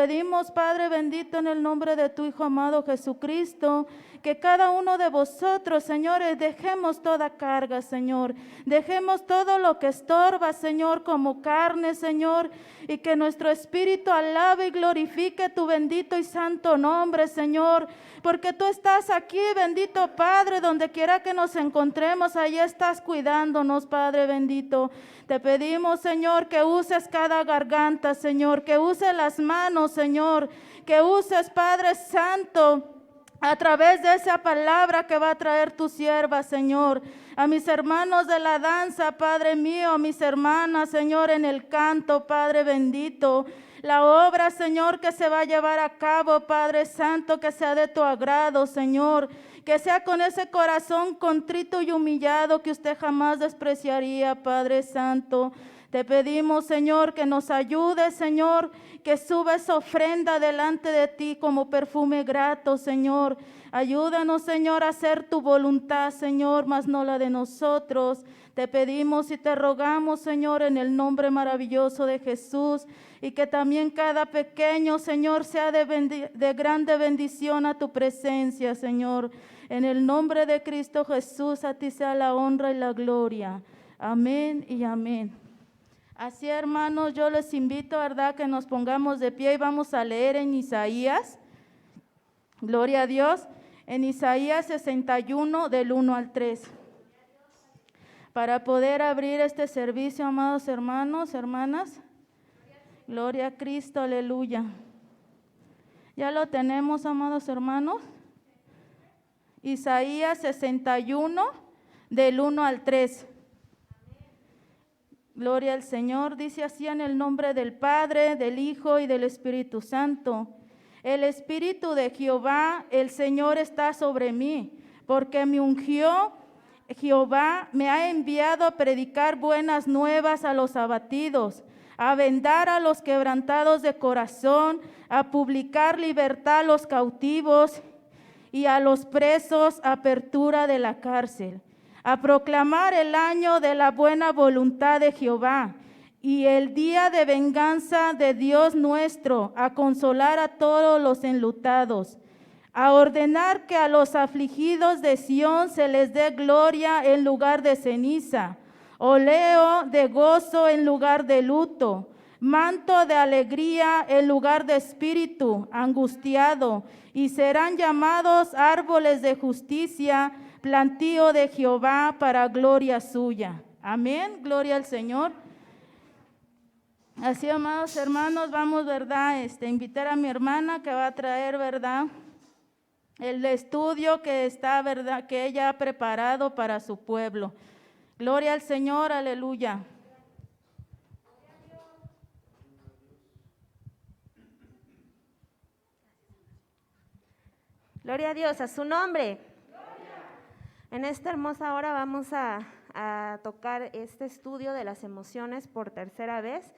pedimos, Padre bendito, en el nombre de tu Hijo amado Jesucristo, que cada uno de vosotros, señores, dejemos toda carga, Señor. Dejemos todo lo que estorba, Señor, como carne, Señor, y que nuestro espíritu alabe y glorifique tu bendito y santo nombre, Señor, porque tú estás aquí, bendito Padre, donde quiera que nos encontremos, ahí estás cuidándonos, Padre bendito. Te pedimos, Señor, que uses cada garganta, Señor, que uses las manos, Señor, que uses, Padre Santo, a través de esa palabra que va a traer tu sierva, Señor, a mis hermanos de la danza, Padre mío, a mis hermanas, Señor, en el canto, Padre bendito, la obra, Señor, que se va a llevar a cabo, Padre Santo, que sea de tu agrado, Señor, que sea con ese corazón contrito y humillado que usted jamás despreciaría, Padre Santo. Te pedimos, Señor, que nos ayudes, Señor, que suba esa ofrenda delante de ti como perfume grato, Señor. Ayúdanos, Señor, a hacer tu voluntad, Señor, mas no la de nosotros. Te pedimos y te rogamos, Señor, en el nombre maravilloso de Jesús, y que también cada pequeño, Señor, sea de grande bendición a tu presencia, Señor. En el nombre de Cristo Jesús, a ti sea la honra y la gloria. Amén y amén. Así, hermanos, yo les invito, ¿verdad?, que nos pongamos de pie y vamos a leer en Isaías, gloria a Dios, en Isaías 61, del 1 al 3. Para poder abrir este servicio, amados hermanos, hermanas, gloria a Cristo, aleluya. ¿Ya lo tenemos, amados hermanos? Isaías 61, del 1 al 3. Gloria al Señor, dice así: en el nombre del Padre, del Hijo y del Espíritu Santo. El Espíritu de Jehová, el Señor, está sobre mí, porque me ungió. Jehová me ha enviado a predicar buenas nuevas a los abatidos, a vendar a los quebrantados de corazón, a publicar libertad a los cautivos y a los presos apertura de la cárcel, a proclamar el año de la buena voluntad de Jehová y el día de venganza de Dios nuestro, a consolar a todos los enlutados, a ordenar que a los afligidos de Sión se les dé gloria en lugar de ceniza, oleo de gozo en lugar de luto, manto de alegría en lugar de espíritu angustiado, y serán llamados árboles de justicia, plantío de Jehová para gloria suya. Amén, gloria al Señor. Así, amados hermanos, vamos, ¿verdad?, invitar a mi hermana que va a traer, ¿verdad?, el estudio que está, ¿verdad?, que ella ha preparado para su pueblo. Gloria al Señor, aleluya. Gloria a Dios, a su nombre. En esta hermosa hora vamos a tocar este estudio de las emociones por tercera vez.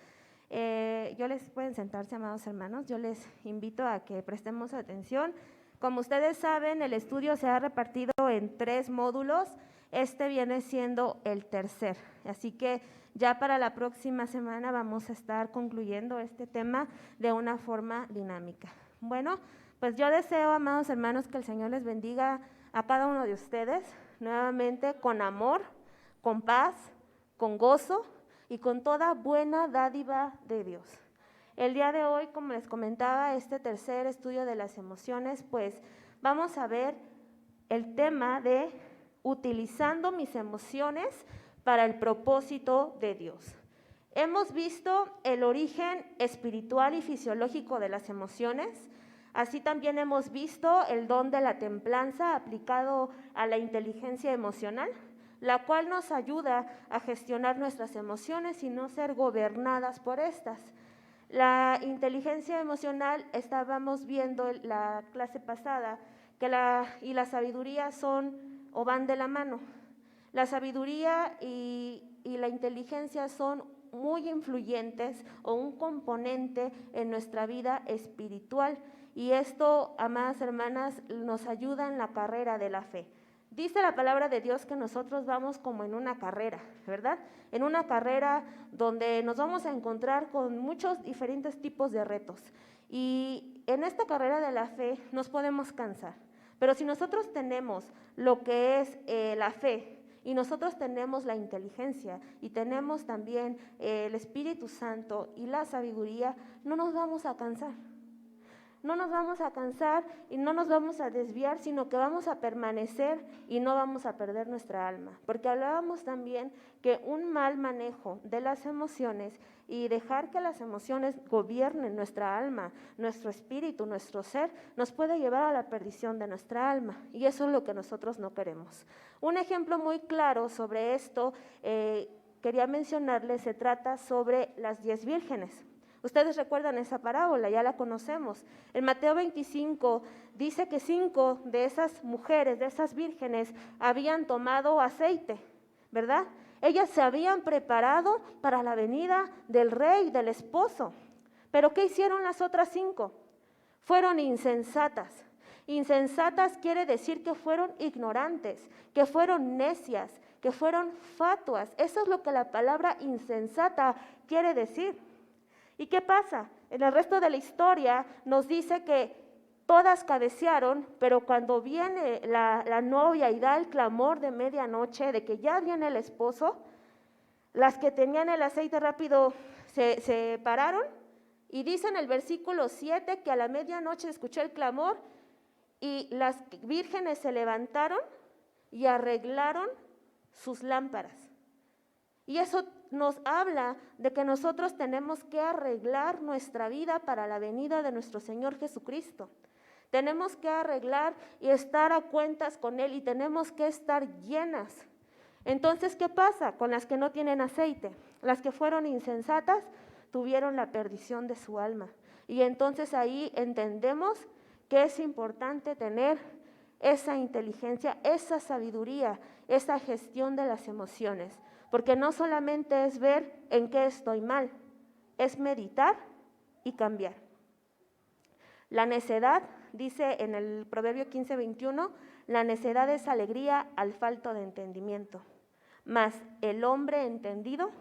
Pueden sentarse, amados hermanos, yo les invito a que prestemos atención. Como ustedes saben, el estudio se ha repartido en 3 módulos, este viene siendo el tercer, así que ya para la próxima semana vamos a estar concluyendo este tema de una forma dinámica. Bueno, pues yo deseo, amados hermanos, que el Señor les bendiga a cada uno de ustedes, nuevamente con amor, con paz, con gozo y con toda buena dádiva de Dios. El día de hoy, como les comentaba, este tercer estudio de las emociones, pues vamos a ver el tema de utilizando mis emociones para el propósito de Dios. Hemos visto el origen espiritual y fisiológico de las emociones, así también hemos visto el don de la templanza aplicado a la inteligencia emocional, la cual nos ayuda a gestionar nuestras emociones y no ser gobernadas por estas. La inteligencia emocional, estábamos viendo en la clase pasada, que la sabiduría son o van de la mano. La sabiduría y la inteligencia son muy influyentes o un componente en nuestra vida espiritual, y esto, amadas hermanas, nos ayuda en la carrera de la fe. Dice la palabra de Dios que nosotros vamos como en una carrera, ¿verdad? En una carrera donde nos vamos a encontrar con muchos diferentes tipos de retos. Y en esta carrera de la fe nos podemos cansar, pero si nosotros tenemos lo que es la fe y nosotros tenemos la inteligencia y tenemos también el Espíritu Santo y la sabiduría, no nos vamos a cansar. No nos vamos a cansar y no nos vamos a desviar, sino que vamos a permanecer y no vamos a perder nuestra alma. Porque hablábamos también que un mal manejo de las emociones y dejar que las emociones gobiernen nuestra alma, nuestro espíritu, nuestro ser, nos puede llevar a la perdición de nuestra alma. Y eso es lo que nosotros no queremos. Un ejemplo muy claro sobre esto, quería mencionarles, se trata sobre las 10 vírgenes. Ustedes recuerdan esa parábola, ya la conocemos. En Mateo 25 dice que 5 de esas mujeres, de esas vírgenes, habían tomado aceite, ¿verdad? Ellas se habían preparado para la venida del rey, del esposo. ¿Pero qué hicieron las otras 5? Fueron insensatas. Insensatas quiere decir que fueron ignorantes, que fueron necias, que fueron fatuas. Eso es lo que la palabra insensata quiere decir. ¿Y qué pasa? En el resto de la historia nos dice que todas cabecearon, pero cuando viene la novia y da el clamor de medianoche de que ya viene el esposo, las que tenían el aceite rápido se pararon y dice en el versículo 7 que a la medianoche escuchó el clamor y las vírgenes se levantaron y arreglaron sus lámparas. Y eso nos habla de que nosotros tenemos que arreglar nuestra vida para la venida de nuestro Señor Jesucristo. Tenemos que arreglar y estar a cuentas con Él y tenemos que estar llenas. Entonces, ¿qué pasa con las que no tienen aceite? Las que fueron insensatas tuvieron la perdición de su alma. Y entonces ahí entendemos que es importante tener esa inteligencia, esa sabiduría, esa gestión de las emociones. Porque no solamente es ver en qué estoy mal, es meditar y cambiar. La necedad, dice en el Proverbio 15:21, la necedad es alegría al falto de entendimiento, mas el hombre entendido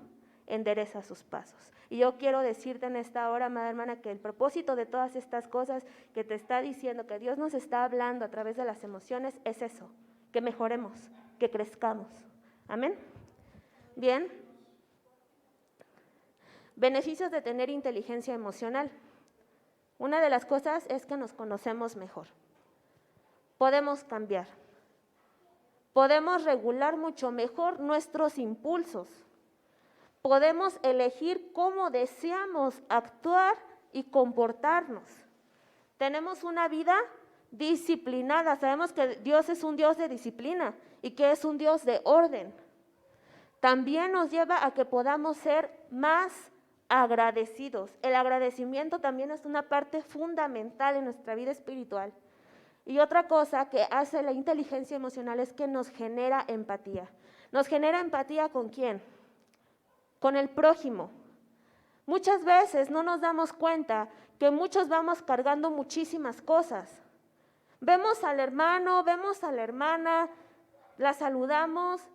endereza sus pasos. Y yo quiero decirte en esta hora, amada hermana, que el propósito de todas estas cosas que te está diciendo, que Dios nos está hablando a través de las emociones, es eso, que mejoremos, que crezcamos. Amén. Bien, beneficios de tener inteligencia emocional. Una de las cosas es que nos conocemos mejor. Podemos cambiar. Podemos regular mucho mejor nuestros impulsos. Podemos elegir cómo deseamos actuar y comportarnos. Tenemos una vida disciplinada. Sabemos que Dios es un Dios de disciplina y que es un Dios de orden. También nos lleva a que podamos ser más agradecidos. El agradecimiento también es una parte fundamental en nuestra vida espiritual. Y otra cosa que hace la inteligencia emocional es que nos genera empatía. ¿Nos genera empatía con quién? Con el prójimo. Muchas veces no nos damos cuenta que muchos vamos cargando muchísimas cosas. Vemos al hermano, vemos a la hermana, la saludamos,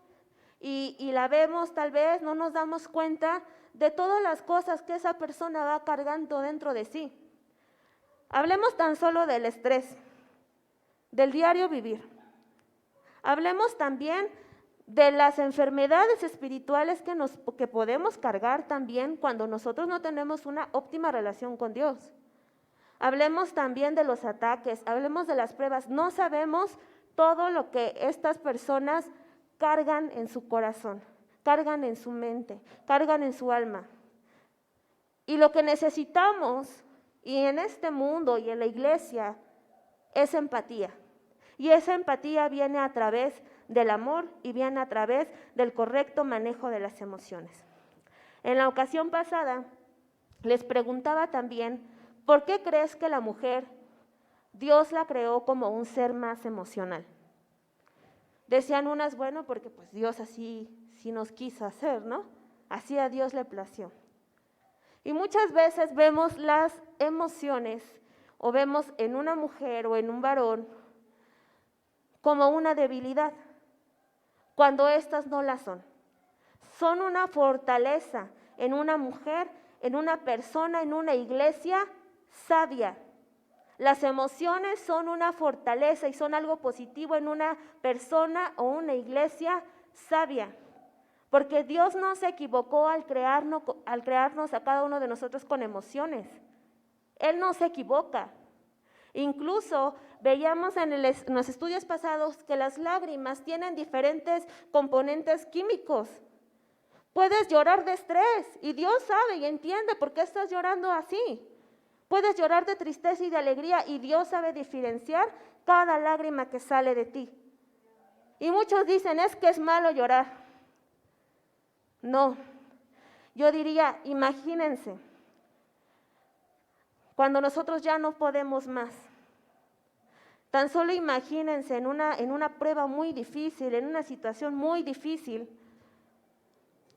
y la vemos tal vez, no nos damos cuenta de todas las cosas que esa persona va cargando dentro de sí. Hablemos tan solo del estrés, del diario vivir. Hablemos también de las enfermedades espirituales que podemos cargar también cuando nosotros no tenemos una óptima relación con Dios. Hablemos también de los ataques, hablemos de las pruebas. No sabemos todo lo que estas personas cargan en su corazón, cargan en su mente, cargan en su alma. Y lo que necesitamos, y en este mundo y en la iglesia, es empatía. Y esa empatía viene a través del amor y viene a través del correcto manejo de las emociones. En la ocasión pasada, les preguntaba también, ¿por qué crees que la mujer, Dios la creó como un ser más emocional? Decían unas, bueno, porque pues Dios así nos quiso hacer, ¿no? Así a Dios le plació. Y muchas veces vemos las emociones o vemos en una mujer o en un varón como una debilidad, cuando estas no la son. Son una fortaleza en una mujer, en una persona, en una iglesia, sabia. Las emociones son una fortaleza y son algo positivo en una persona o una iglesia sabia. Porque Dios no se equivocó al crearnos a cada uno de nosotros con emociones. Él no se equivoca. Incluso veíamos en los estudios pasados que las lágrimas tienen diferentes componentes químicos. Puedes llorar de estrés y Dios sabe y entiende por qué estás llorando así. Puedes llorar de tristeza y de alegría y Dios sabe diferenciar cada lágrima que sale de ti. Y muchos dicen, es que es malo llorar. No, yo diría, imagínense, cuando nosotros ya no podemos más. Tan solo imagínense en una prueba muy difícil, en una situación muy difícil,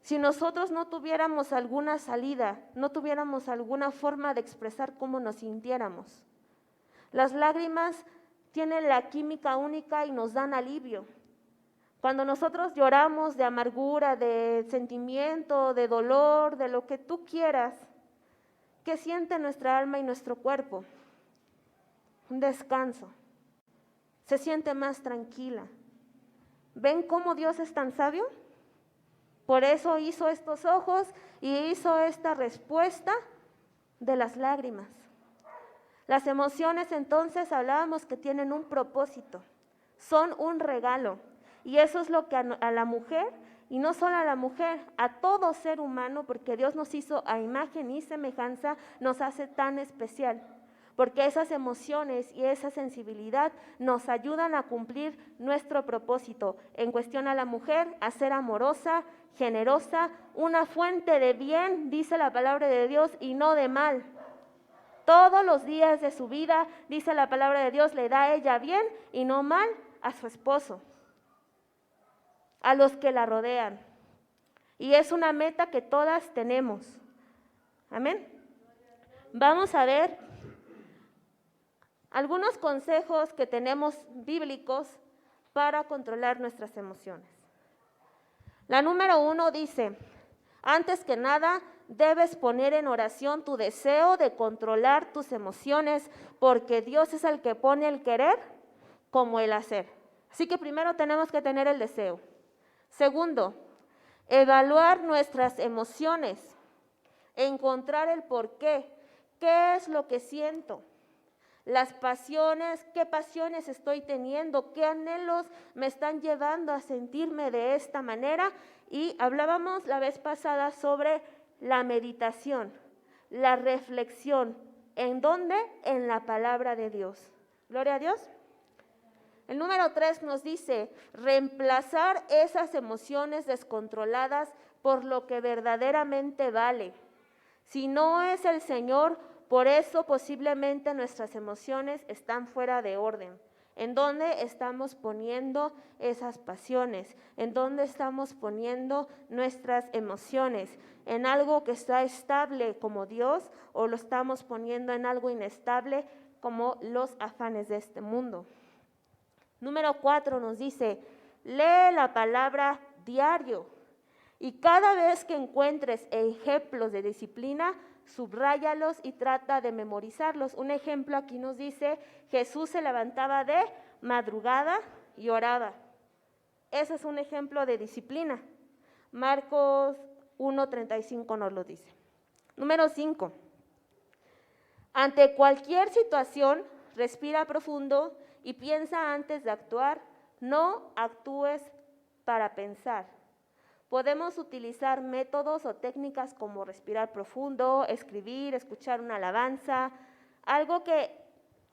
si nosotros no tuviéramos alguna salida, no tuviéramos alguna forma de expresar cómo nos sintiéramos. Las lágrimas tienen la química única y nos dan alivio. Cuando nosotros lloramos de amargura, de sentimiento, de dolor, de lo que tú quieras, ¿qué siente nuestra alma y nuestro cuerpo? Un descanso. Se siente más tranquila. ¿Ven cómo Dios es tan sabio? Por eso hizo estos ojos y hizo esta respuesta de las lágrimas. Las emociones entonces hablábamos que tienen un propósito, son un regalo. Y eso es lo que a la mujer, y no solo a la mujer, a todo ser humano, porque Dios nos hizo a imagen y semejanza, nos hace tan especial. Porque esas emociones y esa sensibilidad nos ayudan a cumplir nuestro propósito. En cuestión a la mujer, a ser amorosa, generosa, una fuente de bien, dice la palabra de Dios, y no de mal. Todos los días de su vida, dice la palabra de Dios, le da a ella bien y no mal a su esposo, a los que la rodean. Y es una meta que todas tenemos. Amén. Vamos a ver algunos consejos que tenemos bíblicos para controlar nuestras emociones. La número 1 dice, antes que nada, debes poner en oración tu deseo de controlar tus emociones, porque Dios es el que pone el querer como el hacer. Así que primero tenemos que tener el deseo. Segundo, evaluar nuestras emociones, encontrar el por qué. ¿Qué es lo que siento? Las pasiones, ¿qué pasiones estoy teniendo? ¿Qué anhelos me están llevando a sentirme de esta manera? Y hablábamos la vez pasada sobre la meditación, la reflexión. ¿En dónde? En la palabra de Dios. Gloria a Dios. El número 3 nos dice, reemplazar esas emociones descontroladas por lo que verdaderamente vale. Si no es el Señor, por eso posiblemente nuestras emociones están fuera de orden. ¿En dónde estamos poniendo esas pasiones? ¿En dónde estamos poniendo nuestras emociones? ¿En algo que está estable como Dios o lo estamos poniendo en algo inestable como los afanes de este mundo? Número 4 nos dice, lee la palabra diario y cada vez que encuentres ejemplos de disciplina, subráyalos y trata de memorizarlos. Un ejemplo aquí nos dice, Jesús se levantaba de madrugada y oraba. Ese es un ejemplo de disciplina. Marcos 1:35 nos lo dice. Número 5. Ante cualquier situación, respira profundo y piensa antes de actuar. No actúes para pensar. Podemos utilizar métodos o técnicas como respirar profundo, escribir, escuchar una alabanza, algo que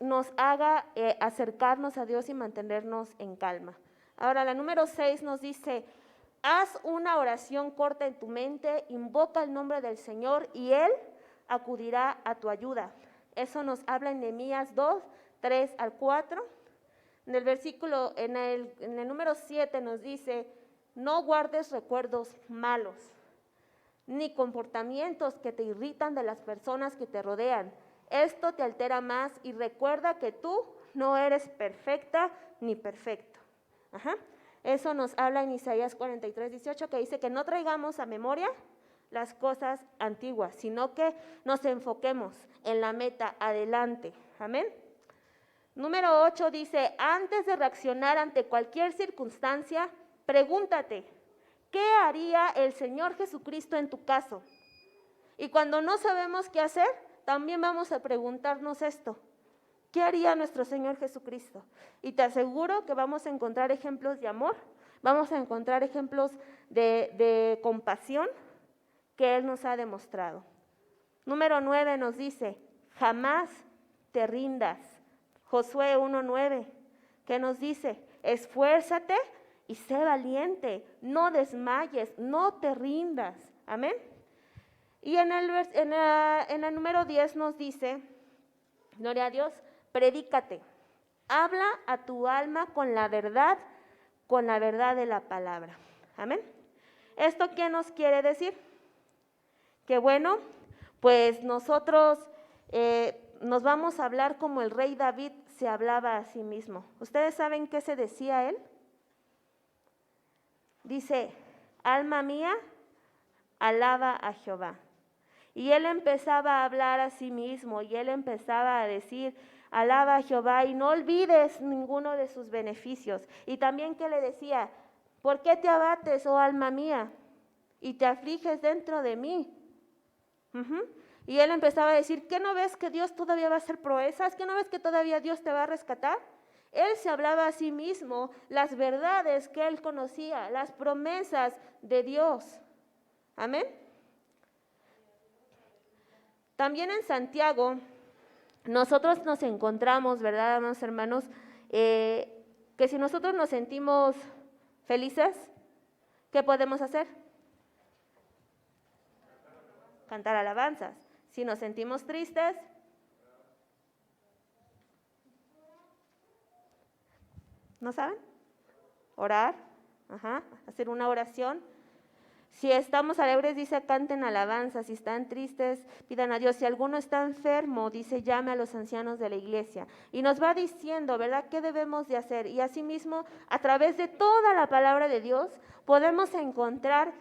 nos haga acercarnos a Dios y mantenernos en calma. Ahora, la número 6 nos dice, haz una oración corta en tu mente, invoca el nombre del Señor y Él acudirá a tu ayuda. Eso nos habla en Nehemías 2:3-4. En el versículo, en el número 7 nos dice, no guardes recuerdos malos, ni comportamientos que te irritan de las personas que te rodean. Esto te altera más y recuerda que tú no eres perfecta ni perfecto. Eso nos habla en Isaías 43:18, que dice que no traigamos a memoria las cosas antiguas, sino que nos enfoquemos en la meta, adelante. Amén. Número 8 dice, antes de reaccionar ante cualquier circunstancia, pregúntate, ¿qué haría el Señor Jesucristo en tu caso? Y cuando no sabemos qué hacer, también vamos a preguntarnos esto. ¿Qué haría nuestro Señor Jesucristo? Y te aseguro que vamos a encontrar ejemplos de amor, vamos a encontrar ejemplos de compasión que Él nos ha demostrado. Número 9 nos dice, jamás te rindas. Josué 1:9, que nos dice, esfuérzate y sé valiente, no desmayes, no te rindas. Amén. Y en el número 10 nos dice, gloria a Dios, predícate, habla a tu alma con la verdad de la palabra. Amén. ¿Esto qué nos quiere decir? Que bueno, pues nosotros nos vamos a hablar como el rey David se hablaba a sí mismo. ¿Ustedes saben qué se decía él? Dice, alma mía, alaba a Jehová. Y él empezaba a hablar a sí mismo y él empezaba a decir, alaba a Jehová y no olvides ninguno de sus beneficios. Y también que le decía, ¿por qué te abates, oh alma mía, y te afliges dentro de mí? Y él empezaba a decir, ¿qué no ves que Dios todavía va a hacer proezas? ¿Qué no ves que todavía Dios te va a rescatar? Él se hablaba a sí mismo las verdades que él conocía, las promesas de Dios. Amén. También en Santiago, nosotros nos encontramos, ¿verdad, amados hermanos? Que si nosotros nos sentimos felices, ¿qué podemos hacer? Cantar alabanzas. Si nos sentimos tristes, ¿no saben? Orar, hacer una oración. Si estamos alegres, dice, canten alabanzas. Si están tristes, pidan a Dios. Si alguno está enfermo, dice, llame a los ancianos de la iglesia. Y nos va diciendo, ¿verdad?, qué debemos de hacer. Y asimismo, a través de toda la palabra de Dios, podemos encontrar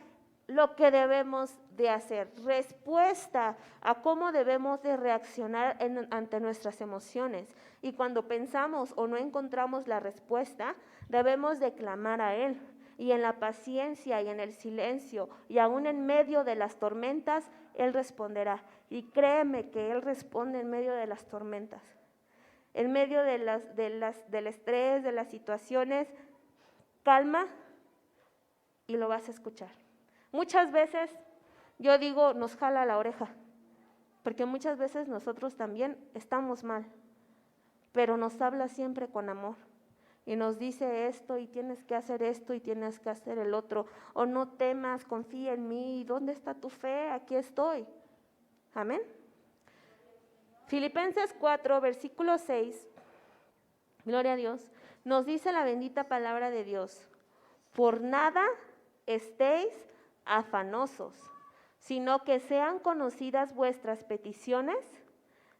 lo que debemos de hacer, respuesta a cómo debemos de reaccionar ante nuestras emociones. Y cuando pensamos o no encontramos la respuesta, debemos de clamar a Él. Y en la paciencia y en el silencio y aún en medio de las tormentas, Él responderá. Y créeme que Él responde en medio de las tormentas, en medio del estrés, de las situaciones. Calma y lo vas a escuchar. Muchas veces, yo digo, nos jala la oreja, porque muchas veces nosotros también estamos mal, pero nos habla siempre con amor. Y nos dice esto, y tienes que hacer esto, y tienes que hacer el otro. O no temas, confía en mí. ¿Dónde está tu fe? Aquí estoy. Amén. Filipenses 4, versículo 6, gloria a Dios, nos dice la bendita palabra de Dios. Por nada estéis afanosos, sino que sean conocidas vuestras peticiones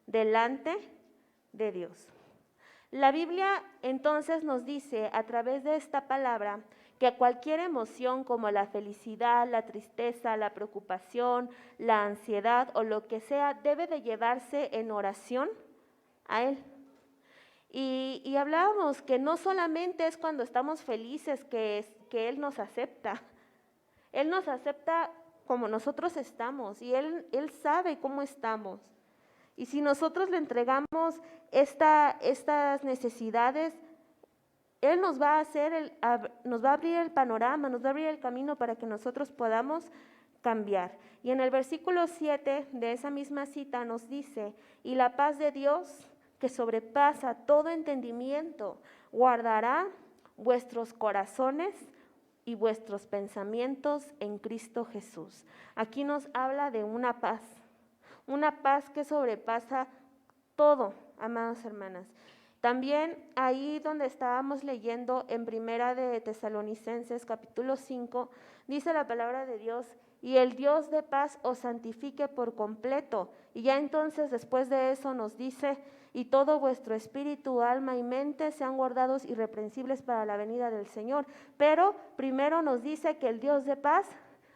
delante de Dios. La Biblia entonces nos dice a través de esta palabra que cualquier emoción como la felicidad, la tristeza, la preocupación, la ansiedad o lo que sea debe de llevarse en oración a Él. Y hablábamos que no solamente es cuando estamos felices que Él nos acepta. Él nos acepta como nosotros estamos y Él sabe cómo estamos. Y si nosotros le entregamos estas necesidades, Él nos va a abrir el panorama, nos va a abrir el camino para que nosotros podamos cambiar. Y en el versículo 7 de esa misma cita nos dice, y la paz de Dios, que sobrepasa todo entendimiento, guardará vuestros corazones y vuestros pensamientos en Cristo Jesús. Aquí nos habla de una paz que sobrepasa todo, amadas hermanas. También ahí donde estábamos leyendo en Primera de Tesalonicenses capítulo 5, dice la palabra de Dios, y el Dios de paz os santifique por completo. Y ya entonces después de eso nos dice, y todo vuestro espíritu, alma y mente sean guardados irreprensibles para la venida del Señor. Pero primero nos dice que el Dios de paz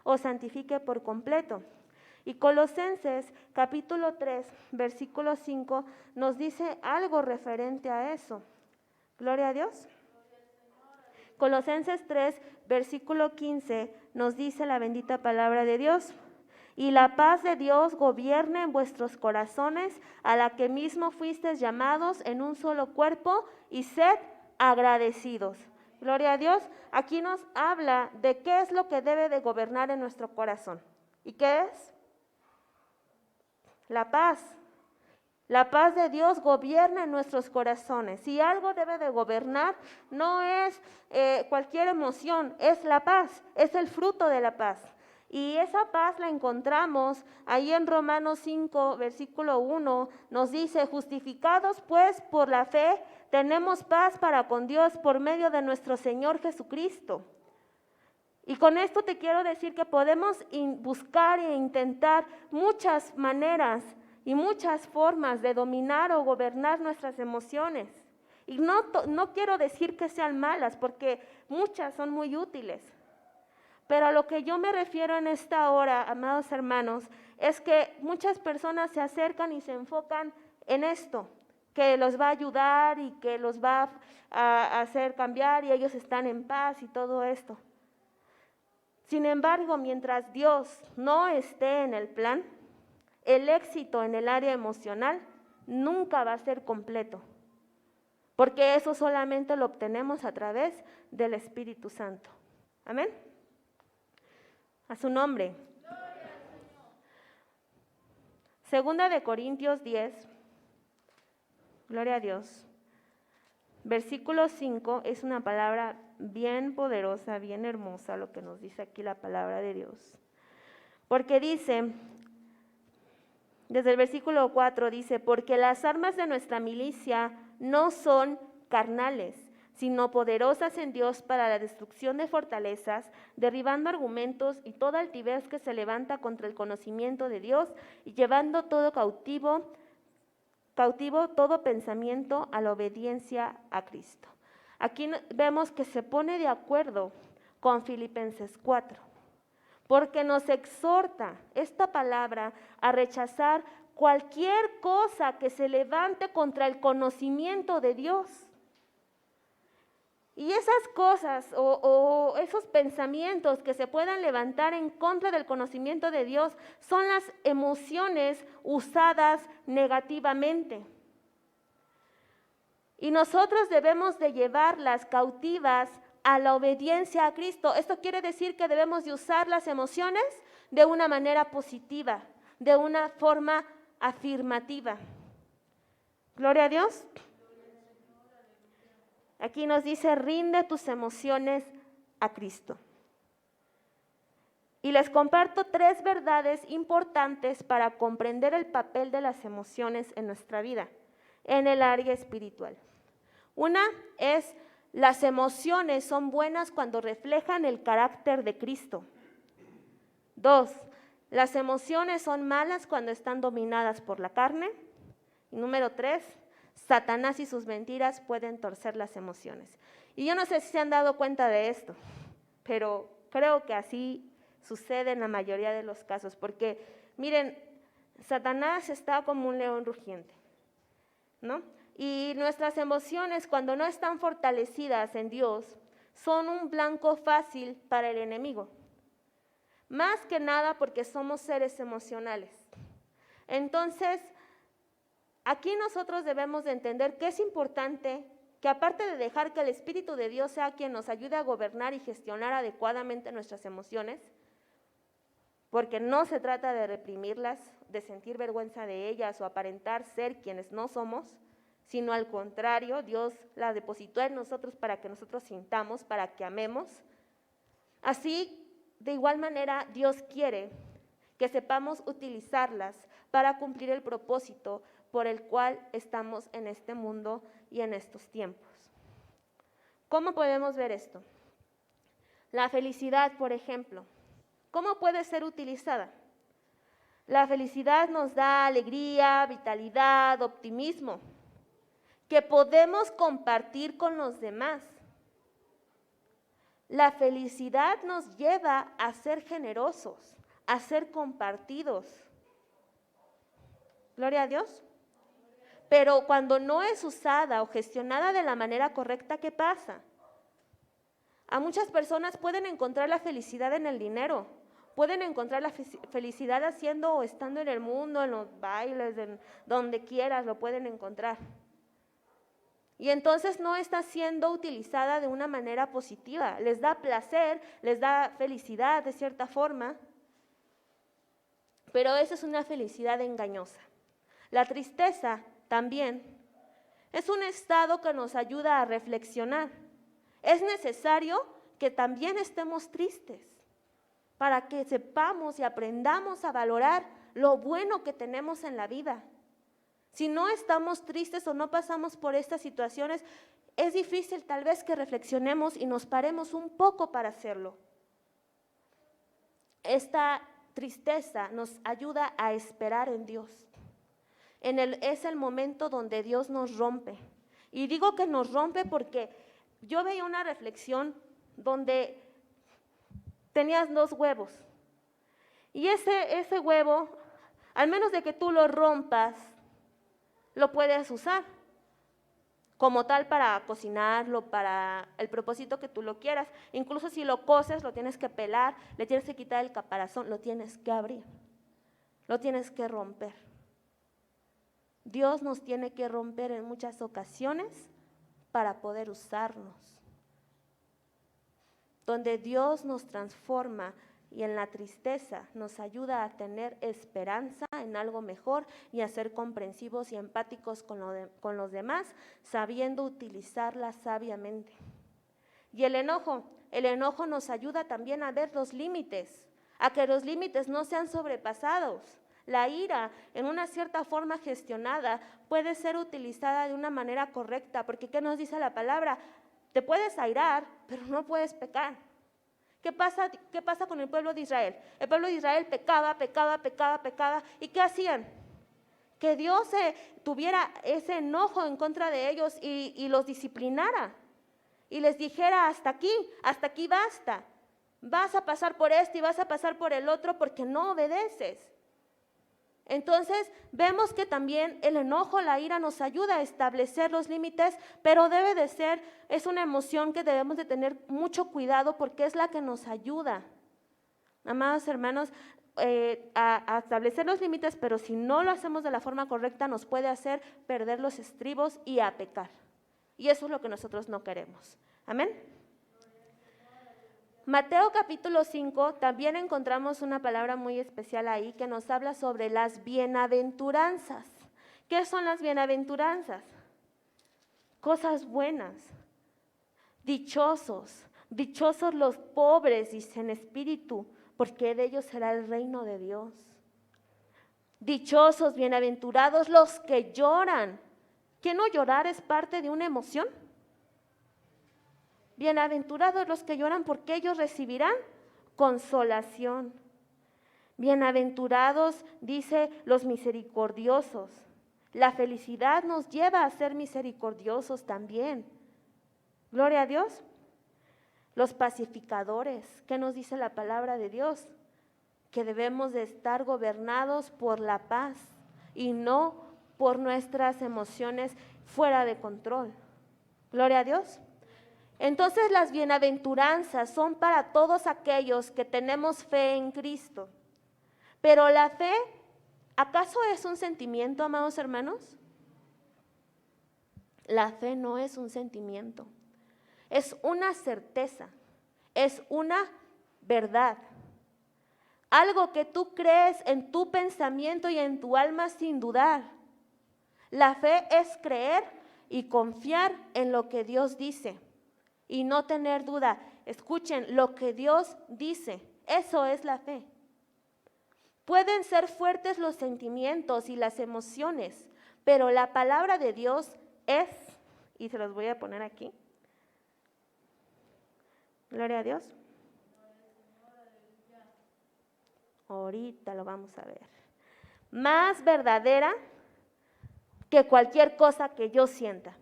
o santifique por completo. Y Colosenses capítulo 3, versículo 5 nos dice algo referente a eso. Gloria a Dios. Colosenses 3, versículo 15 nos dice la bendita palabra de Dios. Y la paz de Dios gobierne en vuestros corazones, a la que mismo fuisteis llamados en un solo cuerpo, y sed agradecidos. Gloria a Dios. Aquí nos habla de qué es lo que debe de gobernar en nuestro corazón. ¿Y qué es? La paz. La paz de Dios gobierna en nuestros corazones. Si algo debe de gobernar, no es cualquier emoción, es la paz, es el fruto de la paz. Y esa paz la encontramos ahí en Romanos 5, versículo 1, nos dice, justificados pues por la fe, tenemos paz para con Dios por medio de nuestro Señor Jesucristo. Y con esto te quiero decir que podemos buscar e intentar muchas maneras y muchas formas de dominar o gobernar nuestras emociones. Y no quiero decir que sean malas, porque muchas son muy útiles. Pero a lo que yo me refiero en esta hora, amados hermanos, es que muchas personas se acercan y se enfocan en esto, que los va a ayudar y que los va a hacer cambiar y ellos están en paz y todo esto. Sin embargo, mientras Dios no esté en el plan, el éxito en el área emocional nunca va a ser completo, porque eso solamente lo obtenemos a través del Espíritu Santo. Amén. A su nombre. Segunda de Corintios 10, gloria a Dios. Versículo 5 es una palabra bien poderosa, bien hermosa, lo que nos dice aquí la palabra de Dios. Porque dice, desde el versículo 4 dice, porque las armas de nuestra milicia no son carnales, sino poderosas en Dios para la destrucción de fortalezas, derribando argumentos y toda altivez que se levanta contra el conocimiento de Dios y llevando todo cautivo todo pensamiento a la obediencia a Cristo. Aquí vemos que se pone de acuerdo con Filipenses 4, porque nos exhorta esta palabra a rechazar cualquier cosa que se levante contra el conocimiento de Dios. Y esas cosas o esos pensamientos que se puedan levantar en contra del conocimiento de Dios son las emociones usadas negativamente. Y nosotros debemos de llevarlas cautivas a la obediencia a Cristo. Esto quiere decir que debemos de usar las emociones de una manera positiva, de una forma afirmativa. Gloria a Dios. Aquí nos dice, rinde tus emociones a Cristo. Y les comparto 3 verdades importantes para comprender el papel de las emociones en nuestra vida, en el área espiritual. Una es, las emociones son buenas cuando reflejan el carácter de Cristo. 2, las emociones son malas cuando están dominadas por la carne. Y número 3, Satanás y sus mentiras pueden torcer las emociones. Y yo no sé si se han dado cuenta de esto, pero creo que así sucede en la mayoría de los casos, porque miren, Satanás está como un león rugiente, ¿no? Y nuestras emociones, cuando no están fortalecidas en Dios, son un blanco fácil para el enemigo. Más que nada porque somos seres emocionales. Entonces, aquí nosotros debemos de entender que es importante que aparte de dejar que el Espíritu de Dios sea quien nos ayude a gobernar y gestionar adecuadamente nuestras emociones, porque no se trata de reprimirlas, de sentir vergüenza de ellas o aparentar ser quienes no somos, sino al contrario, Dios la depositó en nosotros para que nosotros sintamos, para que amemos. Así, de igual manera, Dios quiere que sepamos utilizarlas para cumplir el propósito por el cual estamos en este mundo y en estos tiempos. ¿Cómo podemos ver esto? La felicidad, por ejemplo, ¿cómo puede ser utilizada? La felicidad nos da alegría, vitalidad, optimismo, que podemos compartir con los demás. La felicidad nos lleva a ser generosos, a ser compartidos. Gloria a Dios. Pero cuando no es usada o gestionada de la manera correcta, ¿qué pasa? A muchas personas pueden encontrar la felicidad en el dinero, pueden encontrar la felicidad haciendo o estando en el mundo, en los bailes, en donde quieras lo pueden encontrar. Y entonces no está siendo utilizada de una manera positiva. Les da placer, les da felicidad de cierta forma, pero esa es una felicidad engañosa. La tristeza también es un estado que nos ayuda a reflexionar. Es necesario que también estemos tristes para que sepamos y aprendamos a valorar lo bueno que tenemos en la vida. Si no estamos tristes o no pasamos por estas situaciones, es difícil tal vez que reflexionemos y nos paremos un poco para hacerlo. Esta tristeza nos ayuda a esperar en Dios. Es el momento donde Dios nos rompe. Y digo que nos rompe porque yo veía una reflexión donde tenías 2 huevos. Y ese huevo, al menos de que tú lo rompas, lo puedes usar como tal para cocinarlo, para el propósito que tú lo quieras. Incluso si lo coces, lo tienes que pelar, le tienes que quitar el caparazón, lo tienes que abrir, lo tienes que romper. Dios nos tiene que romper en muchas ocasiones para poder usarnos. Donde Dios nos transforma y en la tristeza nos ayuda a tener esperanza en algo mejor y a ser comprensivos y empáticos con los demás, sabiendo utilizarla sabiamente. Y el enojo nos ayuda también a ver los límites, a que los límites no sean sobrepasados. La ira, en una cierta forma gestionada, puede ser utilizada de una manera correcta, porque ¿qué nos dice la palabra? Te puedes airar, pero no puedes pecar. ¿Qué pasa con el pueblo de Israel? El pueblo de Israel pecaba, ¿y qué hacían? Que Dios tuviera ese enojo en contra de ellos y los disciplinara, y les dijera hasta aquí basta, vas a pasar por esto y vas a pasar por el otro porque no obedeces. Entonces vemos que también el enojo, la ira nos ayuda a establecer los límites, pero es una emoción que debemos de tener mucho cuidado porque es la que nos ayuda, amados hermanos, a establecer los límites, pero si no lo hacemos de la forma correcta nos puede hacer perder los estribos y a pecar. Y eso es lo que nosotros no queremos. Amén. Mateo capítulo 5, también encontramos una palabra muy especial ahí que nos habla sobre las bienaventuranzas. ¿Qué son las bienaventuranzas? Cosas buenas. Dichosos los pobres, dice en espíritu, porque de ellos será el reino de Dios. Dichosos, bienaventurados los que lloran. ¿Que no llorar es parte de una emoción? Bienaventurados los que lloran porque ellos recibirán consolación. Bienaventurados, dice, los misericordiosos. La felicidad nos lleva a ser misericordiosos también. Gloria a Dios. Los pacificadores, ¿qué nos dice la palabra de Dios? Que debemos de estar gobernados por la paz y no por nuestras emociones fuera de control. Gloria a Dios. Entonces las bienaventuranzas son para todos aquellos que tenemos fe en Cristo. Pero la fe, ¿acaso es un sentimiento, amados hermanos? La fe no es un sentimiento, es una certeza, es una verdad. Algo que tú crees en tu pensamiento y en tu alma sin dudar. La fe es creer y confiar en lo que Dios dice. Y no tener duda. Escuchen, lo que Dios dice, eso es la fe. Pueden ser fuertes los sentimientos y las emociones, pero la palabra de Dios es, y se los voy a poner aquí. Gloria a Dios. Ahorita lo vamos a ver. Más verdadera que cualquier cosa que yo sienta.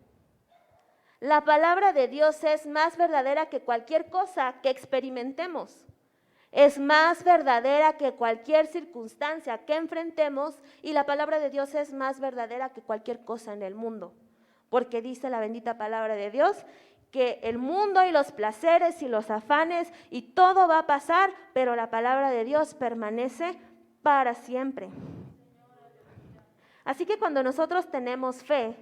La palabra de Dios es más verdadera que cualquier cosa que experimentemos. Es más verdadera que cualquier circunstancia que enfrentemos, y la palabra de Dios es más verdadera que cualquier cosa en el mundo. Porque dice la bendita palabra de Dios que el mundo y los placeres y los afanes y todo va a pasar, pero la palabra de Dios permanece para siempre. Así que cuando nosotros tenemos fe,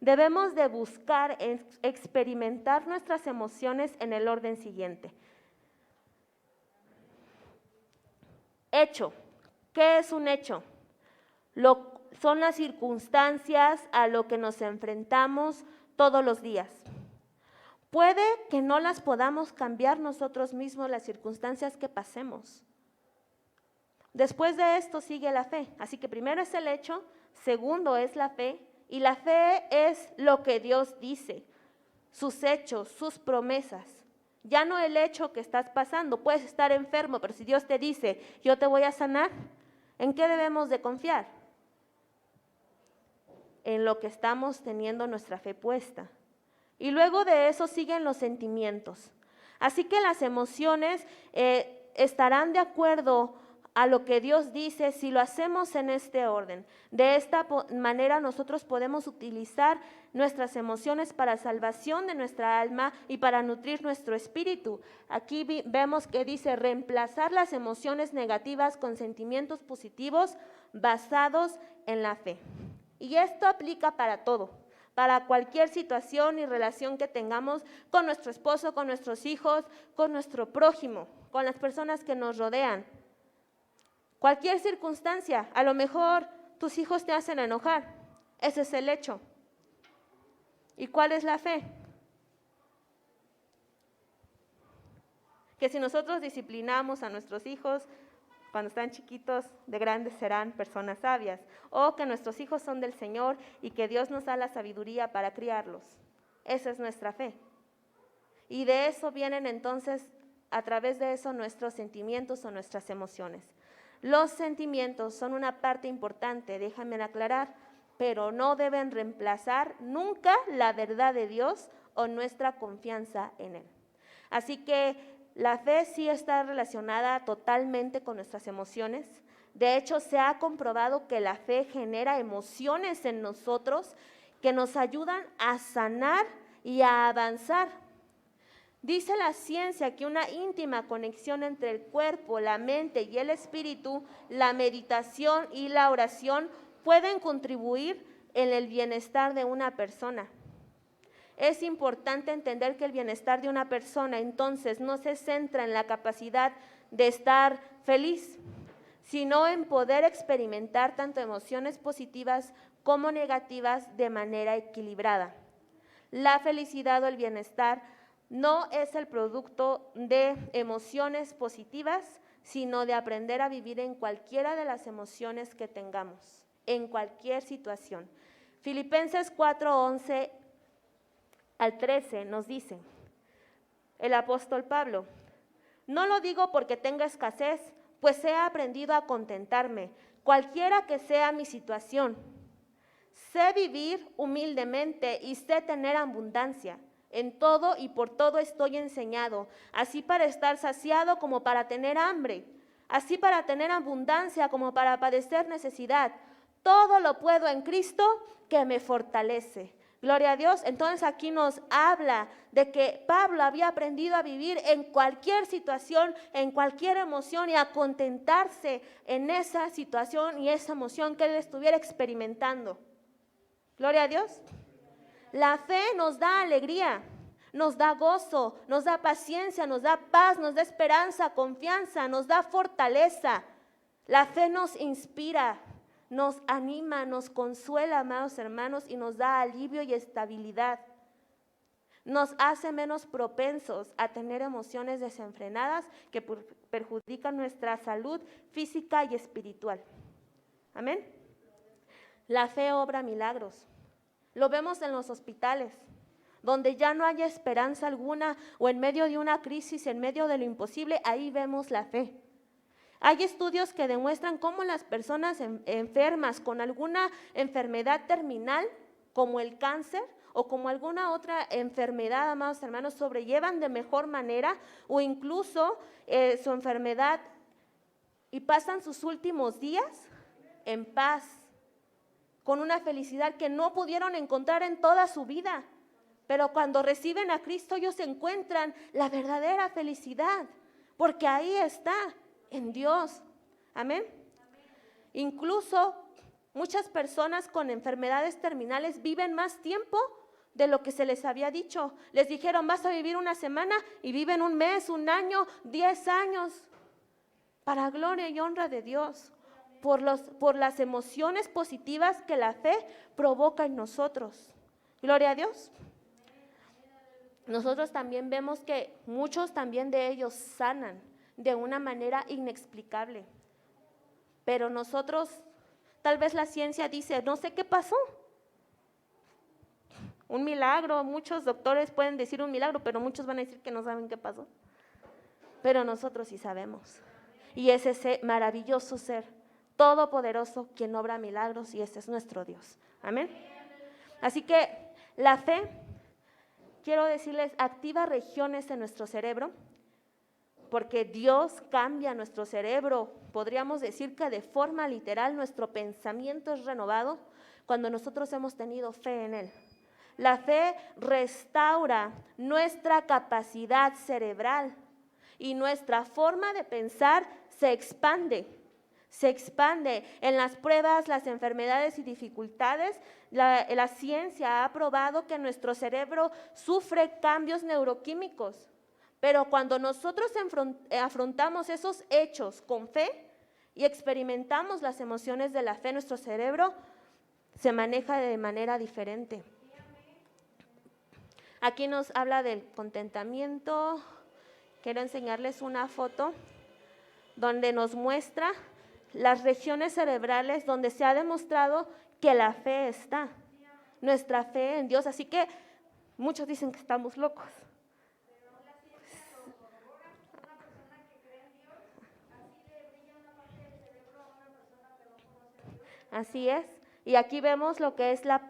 debemos de buscar experimentar nuestras emociones en el orden siguiente. Hecho. ¿Qué es un hecho? Son las circunstancias a lo que nos enfrentamos todos los días. Puede que no las podamos cambiar nosotros mismos, las circunstancias que pasemos. Después de esto sigue la fe. Así que primero es el hecho, segundo es la fe, y la fe es lo que Dios dice, sus hechos, sus promesas. Ya no el hecho que estás pasando, puedes estar enfermo, pero si Dios te dice, yo te voy a sanar, ¿en qué debemos de confiar? En lo que estamos teniendo nuestra fe puesta. Y luego de eso siguen los sentimientos. Así que las emociones estarán de acuerdo a lo que Dios dice si lo hacemos en este orden. De esta manera nosotros podemos utilizar nuestras emociones para salvación de nuestra alma y para nutrir nuestro espíritu. Aquí vemos que dice reemplazar las emociones negativas con sentimientos positivos basados en la fe. Y esto aplica para todo, para cualquier situación y relación que tengamos con nuestro esposo, con nuestros hijos, con nuestro prójimo, con las personas que nos rodean. Cualquier circunstancia, a lo mejor tus hijos te hacen enojar, ese es el hecho. ¿Y cuál es la fe? Que si nosotros disciplinamos a nuestros hijos, cuando están chiquitos, de grandes serán personas sabias, o que nuestros hijos son del Señor y que Dios nos da la sabiduría para criarlos. Esa es nuestra fe. Y de eso vienen entonces, a través de eso, nuestros sentimientos o nuestras emociones. Los sentimientos son una parte importante, déjame aclarar, pero no deben reemplazar nunca la verdad de Dios o nuestra confianza en Él. Así que la fe sí está relacionada totalmente con nuestras emociones. De hecho, se ha comprobado que la fe genera emociones en nosotros que nos ayudan a sanar y a avanzar. Dice la ciencia que una íntima conexión entre el cuerpo, la mente y el espíritu, la meditación y la oración pueden contribuir en el bienestar de una persona. Es importante entender que el bienestar de una persona entonces no se centra en la capacidad de estar feliz, sino en poder experimentar tanto emociones positivas como negativas de manera equilibrada. La felicidad o el bienestar no es el producto de emociones positivas, sino de aprender a vivir en cualquiera de las emociones que tengamos, en cualquier situación. Filipenses 4:11 al 13 nos dice el apóstol Pablo: no lo digo porque tenga escasez, pues he aprendido a contentarme, cualquiera que sea mi situación. Sé vivir humildemente y sé tener abundancia. En todo y por todo estoy enseñado, así para estar saciado como para tener hambre, así para tener abundancia como para padecer necesidad. Todo lo puedo en Cristo que me fortalece. Gloria a Dios. Entonces aquí nos habla de que Pablo había aprendido a vivir en cualquier situación, en cualquier emoción y a contentarse en esa situación y esa emoción que él estuviera experimentando. Gloria a Dios. La fe nos da alegría, nos da gozo, nos da paciencia, nos da paz, nos da esperanza, confianza, nos da fortaleza. La fe nos inspira, nos anima, nos consuela, amados hermanos, y nos da alivio y estabilidad. Nos hace menos propensos a tener emociones desenfrenadas que perjudican nuestra salud física y espiritual. Amén. La fe obra milagros. Lo vemos en los hospitales, donde ya no hay esperanza alguna, o en medio de una crisis, en medio de lo imposible, ahí vemos la fe. Hay estudios que demuestran cómo las personas enfermas con alguna enfermedad terminal, como el cáncer o como alguna otra enfermedad, amados hermanos, sobrellevan de mejor manera o incluso su enfermedad y pasan sus últimos días en paz, con una felicidad que no pudieron encontrar en toda su vida. Pero cuando reciben a Cristo, ellos encuentran la verdadera felicidad, porque ahí está, en Dios. Amén. Incluso muchas personas con enfermedades terminales viven más tiempo de lo que se les había dicho. Les dijeron, vas a vivir una semana y viven un mes, un año, 10 años. Para gloria y honra de Dios, por las emociones positivas que la fe provoca en nosotros. Gloria a Dios. Nosotros también vemos que muchos también de ellos sanan de una manera inexplicable. Pero nosotros, tal vez la ciencia dice, no sé qué pasó. Un milagro, muchos doctores pueden decir un milagro, pero muchos van a decir que no saben qué pasó. Pero nosotros sí sabemos. Y es ese maravilloso ser, todopoderoso, quien obra milagros, y ese es nuestro Dios. Amén. Así que la fe, quiero decirles, activa regiones en nuestro cerebro, porque Dios cambia nuestro cerebro. Podríamos decir que de forma literal nuestro pensamiento es renovado cuando nosotros hemos tenido fe en Él. La fe restaura nuestra capacidad cerebral y nuestra forma de pensar se expande. Se expande. En las pruebas, las enfermedades y dificultades, la ciencia ha probado que nuestro cerebro sufre cambios neuroquímicos. Pero cuando nosotros afrontamos esos hechos con fe y experimentamos las emociones de la fe, nuestro cerebro se maneja de manera diferente. Aquí nos habla del contentamiento. Quiero enseñarles una foto donde nos muestra las regiones cerebrales donde se ha demostrado que la fe está, nuestra fe en Dios. Así que muchos dicen que estamos locos. Así es. Y aquí vemos lo que es la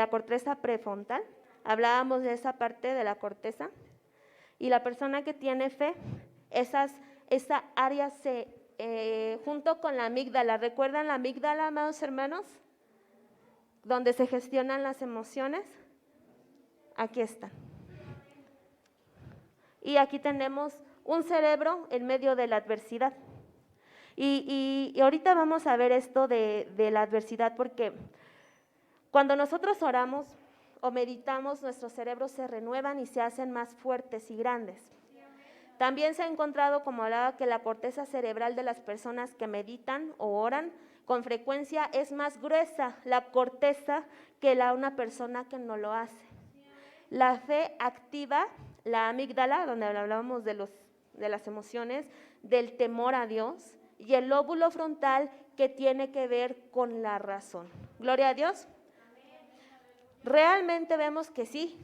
corteza prefrontal. Hablábamos de esa parte de la corteza. Y la persona que tiene fe, esa área junto con la amígdala. ¿Recuerdan la amígdala, amados hermanos? Donde se gestionan las emociones. Aquí está. Y aquí tenemos un cerebro en medio de la adversidad. Y ahorita vamos a ver esto de la adversidad, porque cuando nosotros oramos o meditamos, nuestros cerebros se renuevan y se hacen más fuertes y grandes. También se ha encontrado, como hablaba, que la corteza cerebral de las personas que meditan o oran con frecuencia es más gruesa la corteza que una persona que no lo hace. La fe activa la amígdala, donde hablábamos de las emociones, del temor a Dios, y el lóbulo frontal, que tiene que ver con la razón. Gloria a Dios. Realmente vemos que sí,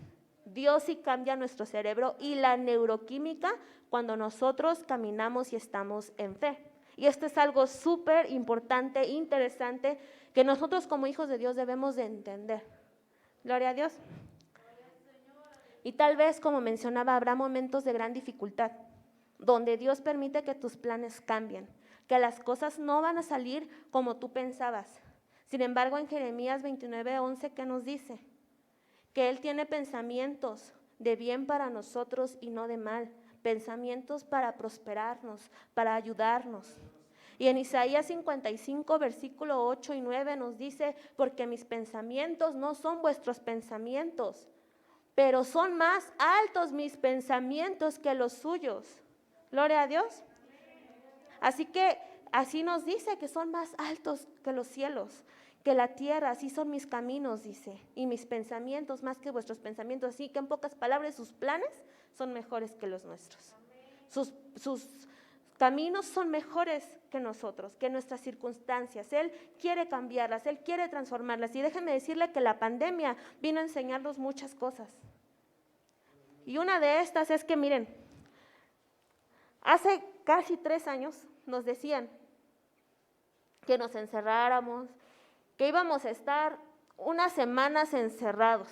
Dios sí cambia nuestro cerebro y la neuroquímica cuando nosotros caminamos y estamos en fe. Y esto es algo súper importante, interesante, que nosotros como hijos de Dios debemos de entender. Gloria a Dios. Y tal vez, como mencionaba, habrá momentos de gran dificultad, donde Dios permite que tus planes cambien, que las cosas no van a salir como tú pensabas. Sin embargo, en Jeremías 29:11, ¿qué nos dice? Que Él tiene pensamientos de bien para nosotros y no de mal, pensamientos para prosperarnos, para ayudarnos. Y en Isaías 55, versículo 8 y 9 nos dice, porque mis pensamientos no son vuestros pensamientos, pero son más altos mis pensamientos que los suyos. Gloria a Dios. Así que así nos dice que son más altos que los cielos, que la tierra. Así son mis caminos, dice, y mis pensamientos más que vuestros pensamientos. Así que en pocas palabras, sus planes son mejores que los nuestros. Sus caminos son mejores que nosotros, que nuestras circunstancias. Él quiere cambiarlas, Él quiere transformarlas. Y déjenme decirle que la pandemia vino a enseñarnos muchas cosas. Y una de estas es que, miren, hace casi 3 años nos decían que nos encerráramos, que íbamos a estar unas semanas encerrados.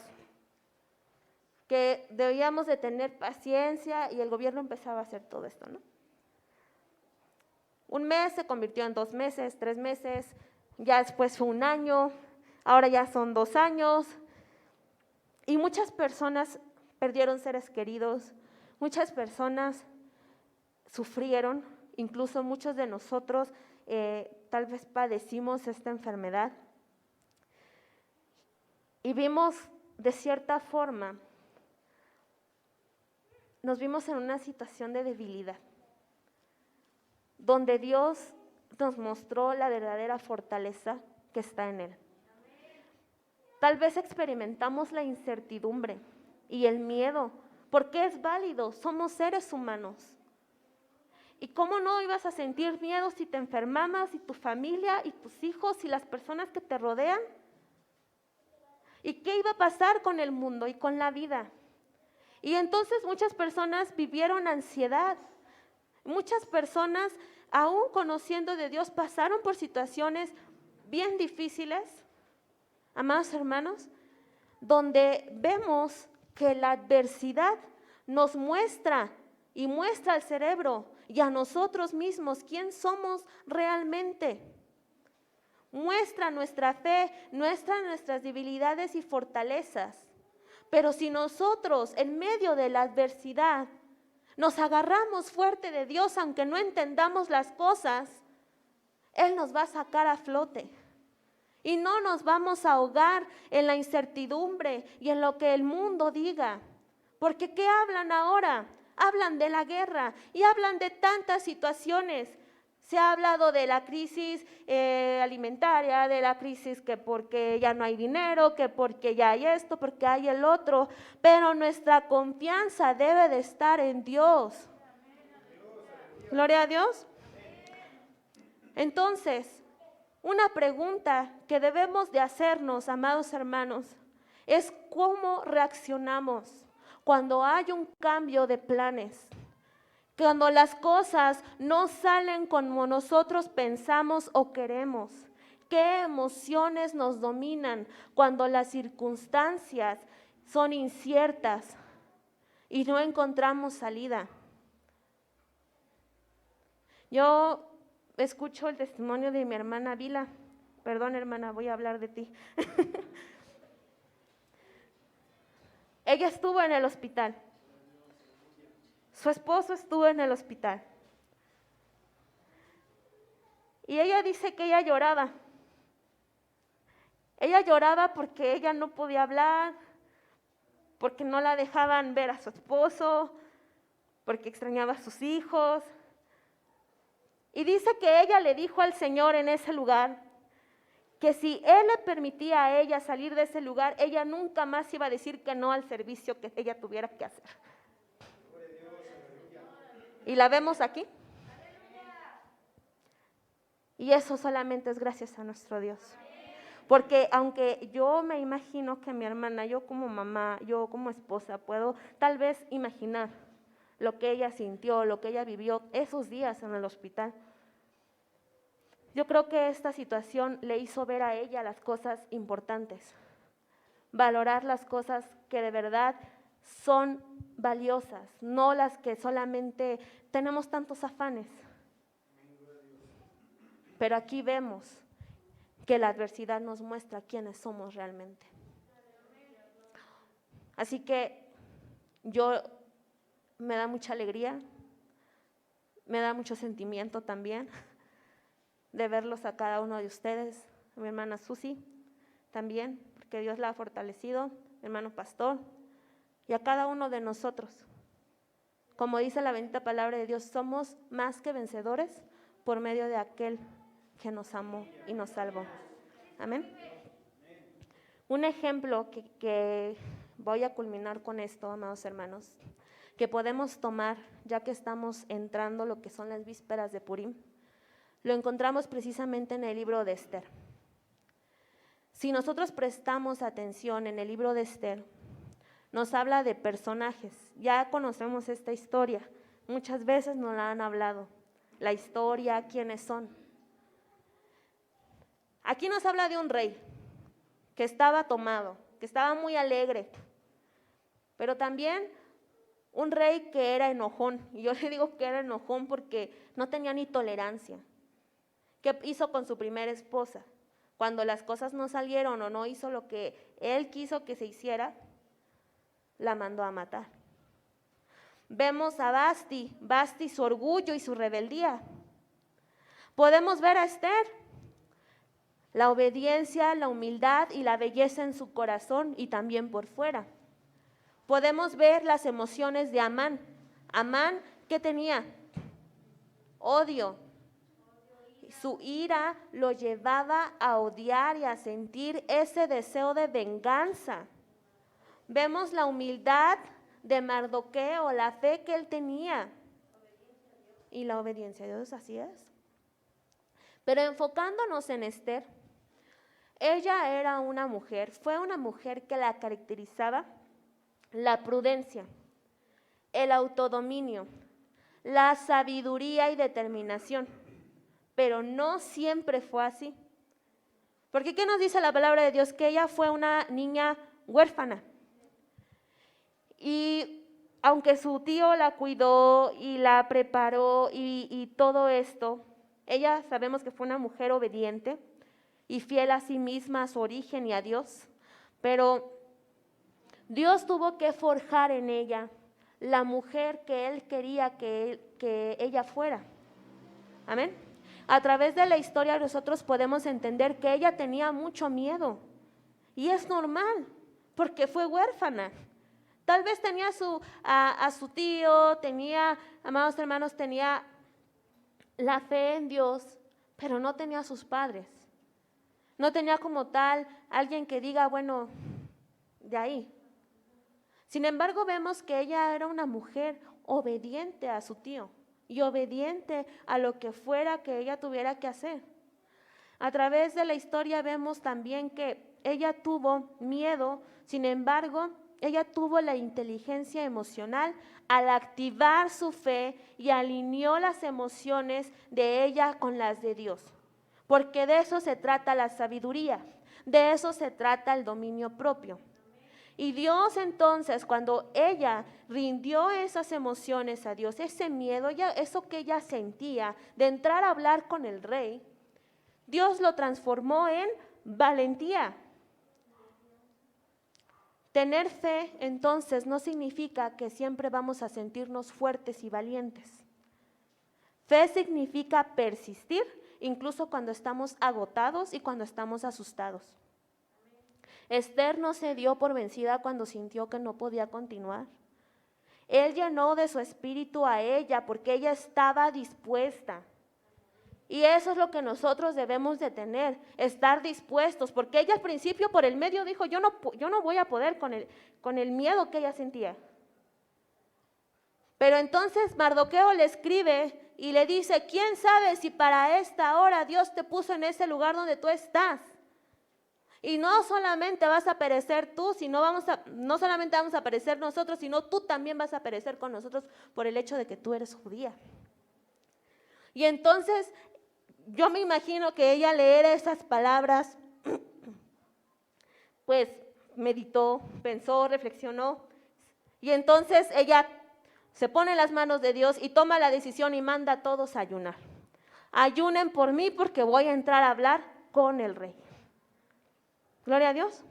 que debíamos de tener paciencia y el gobierno empezaba a hacer todo esto, ¿no? Un mes se convirtió en 2 meses, 3 meses, ya después fue 1 año, ahora ya son 2 años. Y muchas personas perdieron seres queridos, muchas personas sufrieron, incluso muchos de nosotros tal vez padecimos esta enfermedad. Y vimos de cierta forma, nos vimos en una situación de debilidad, donde Dios nos mostró la verdadera fortaleza que está en Él. Tal vez experimentamos la incertidumbre y el miedo, porque es válido, somos seres humanos. ¿Y cómo no ibas a sentir miedo si te enfermabas, y tu familia, y tus hijos, y las personas que te rodean? ¿Y qué iba a pasar con el mundo y con la vida? Y entonces muchas personas vivieron ansiedad. Muchas personas, aún conociendo de Dios, pasaron por situaciones bien difíciles, amados hermanos, donde vemos que la adversidad nos muestra y muestra al cerebro y a nosotros mismos quién somos realmente. Muestra nuestra fe, muestra nuestras debilidades y fortalezas. Pero si nosotros en medio de la adversidad nos agarramos fuerte de Dios, aunque no entendamos las cosas, Él nos va a sacar a flote. Y no nos vamos a ahogar en la incertidumbre y en lo que el mundo diga. Porque ¿qué hablan ahora? Hablan de la guerra y hablan de tantas situaciones. Se ha hablado de la crisis alimentaria, de la crisis que porque ya no hay dinero, que porque ya hay esto, porque hay el otro. Pero nuestra confianza debe de estar en Dios. Gloria a Dios. Entonces, una pregunta que debemos de hacernos, amados hermanos, es cómo reaccionamos cuando hay un cambio de planes, cuando las cosas no salen como nosotros pensamos o queremos. ¿Qué emociones nos dominan cuando las circunstancias son inciertas y no encontramos salida? Yo escucho el testimonio de mi hermana Vila. Perdón, hermana, voy a hablar de ti. Ella estuvo en el hospital. Su esposo estuvo en el hospital. Y ella dice que ella lloraba. Ella lloraba porque ella no podía hablar, porque no la dejaban ver a su esposo, porque extrañaba a sus hijos. Y dice que ella le dijo al Señor en ese lugar que si Él le permitía a ella salir de ese lugar, ella nunca más iba a decir que no al servicio que ella tuviera que hacer. Y la vemos aquí. Y eso solamente es gracias a nuestro Dios. Porque aunque yo me imagino que mi hermana, yo como mamá, yo como esposa, puedo tal vez imaginar lo que ella sintió, lo que ella vivió esos días en el hospital. Yo creo que esta situación le hizo ver a ella las cosas importantes, valorar las cosas que de verdad son valiosas, no las que solamente tenemos tantos afanes. Pero aquí vemos que la adversidad nos muestra quiénes somos realmente. Así que me da mucha alegría, me da mucho sentimiento también de verlos a cada uno de ustedes, a mi hermana Susi también, porque Dios la ha fortalecido, mi hermano pastor, y a cada uno de nosotros. Como dice la bendita palabra de Dios, somos más que vencedores por medio de aquel que nos amó y nos salvó. Amén. Un ejemplo que voy a culminar con esto, amados hermanos, que podemos tomar ya que estamos entrando lo que son las vísperas de Purim, lo encontramos precisamente en el libro de Esther. Si nosotros prestamos atención en el libro de Esther, nos habla de personajes. Ya conocemos esta historia, muchas veces nos la han hablado, la historia, quiénes son. Aquí nos habla de un rey que estaba tomado, que estaba muy alegre, pero también un rey que era enojón. Y yo le digo que era enojón porque no tenía ni tolerancia. ¿Qué hizo con su primera esposa? Cuando las cosas no salieron o no hizo lo que él quiso que se hiciera, la mandó a matar. Vemos a Basti, su orgullo y su rebeldía. Podemos ver a Esther, la obediencia, la humildad y la belleza en su corazón y también por fuera. Podemos ver las emociones de Amán. Amán, ¿qué tenía? Odio. Su ira lo llevaba a odiar y a sentir ese deseo de venganza. Vemos la humildad de Mardoqueo, la fe que él tenía y la obediencia a Dios, así es. Pero enfocándonos en Esther, ella era una mujer, fue una mujer que la caracterizaba la prudencia, el autodominio, la sabiduría y determinación. Pero no siempre fue así. Porque ¿qué nos dice la palabra de Dios? Que ella fue una niña huérfana. Y aunque su tío la cuidó y la preparó y todo esto, ella sabemos que fue una mujer obediente y fiel a sí misma, a su origen y a Dios. Pero Dios tuvo que forjar en ella la mujer que Él quería que ella fuera. Amén. A través de la historia nosotros podemos entender que ella tenía mucho miedo. Y es normal, porque fue huérfana. Tal vez tenía a su tío, tenía, amados hermanos, tenía la fe en Dios, pero no tenía a sus padres. No tenía como tal alguien que diga, bueno, de ahí. Sin embargo, vemos que ella era una mujer obediente a su tío y obediente a lo que fuera que ella tuviera que hacer. A través de la historia vemos también que ella tuvo miedo, sin embargo, ella tuvo la inteligencia emocional al activar su fe y alineó las emociones de ella con las de Dios. Porque de eso se trata la sabiduría, de eso se trata el dominio propio. Y Dios entonces, cuando ella rindió esas emociones a Dios, ese miedo, eso que ella sentía de entrar a hablar con el rey, Dios lo transformó en valentía. Tener fe entonces no significa que siempre vamos a sentirnos fuertes y valientes. Fe significa persistir, incluso cuando estamos agotados y cuando estamos asustados. Esther no se dio por vencida cuando sintió que no podía continuar. Él llenó de su espíritu a ella porque ella estaba dispuesta. Y eso es lo que nosotros debemos de tener, estar dispuestos, porque ella al principio por el medio dijo, yo no voy a poder con el miedo que ella sentía. Pero entonces Mardoqueo le escribe y le dice, ¿quién sabe si para esta hora Dios te puso en ese lugar donde tú estás? Y no solamente vas a perecer tú, no solamente vamos a perecer nosotros, sino tú también vas a perecer con nosotros por el hecho de que tú eres judía. Y entonces yo me imagino que ella leer esas palabras, pues meditó, pensó, reflexionó, y entonces ella se pone en las manos de Dios y toma la decisión y manda a todos a ayunar. Ayunen por mí porque voy a entrar a hablar con el rey. Gloria a Dios.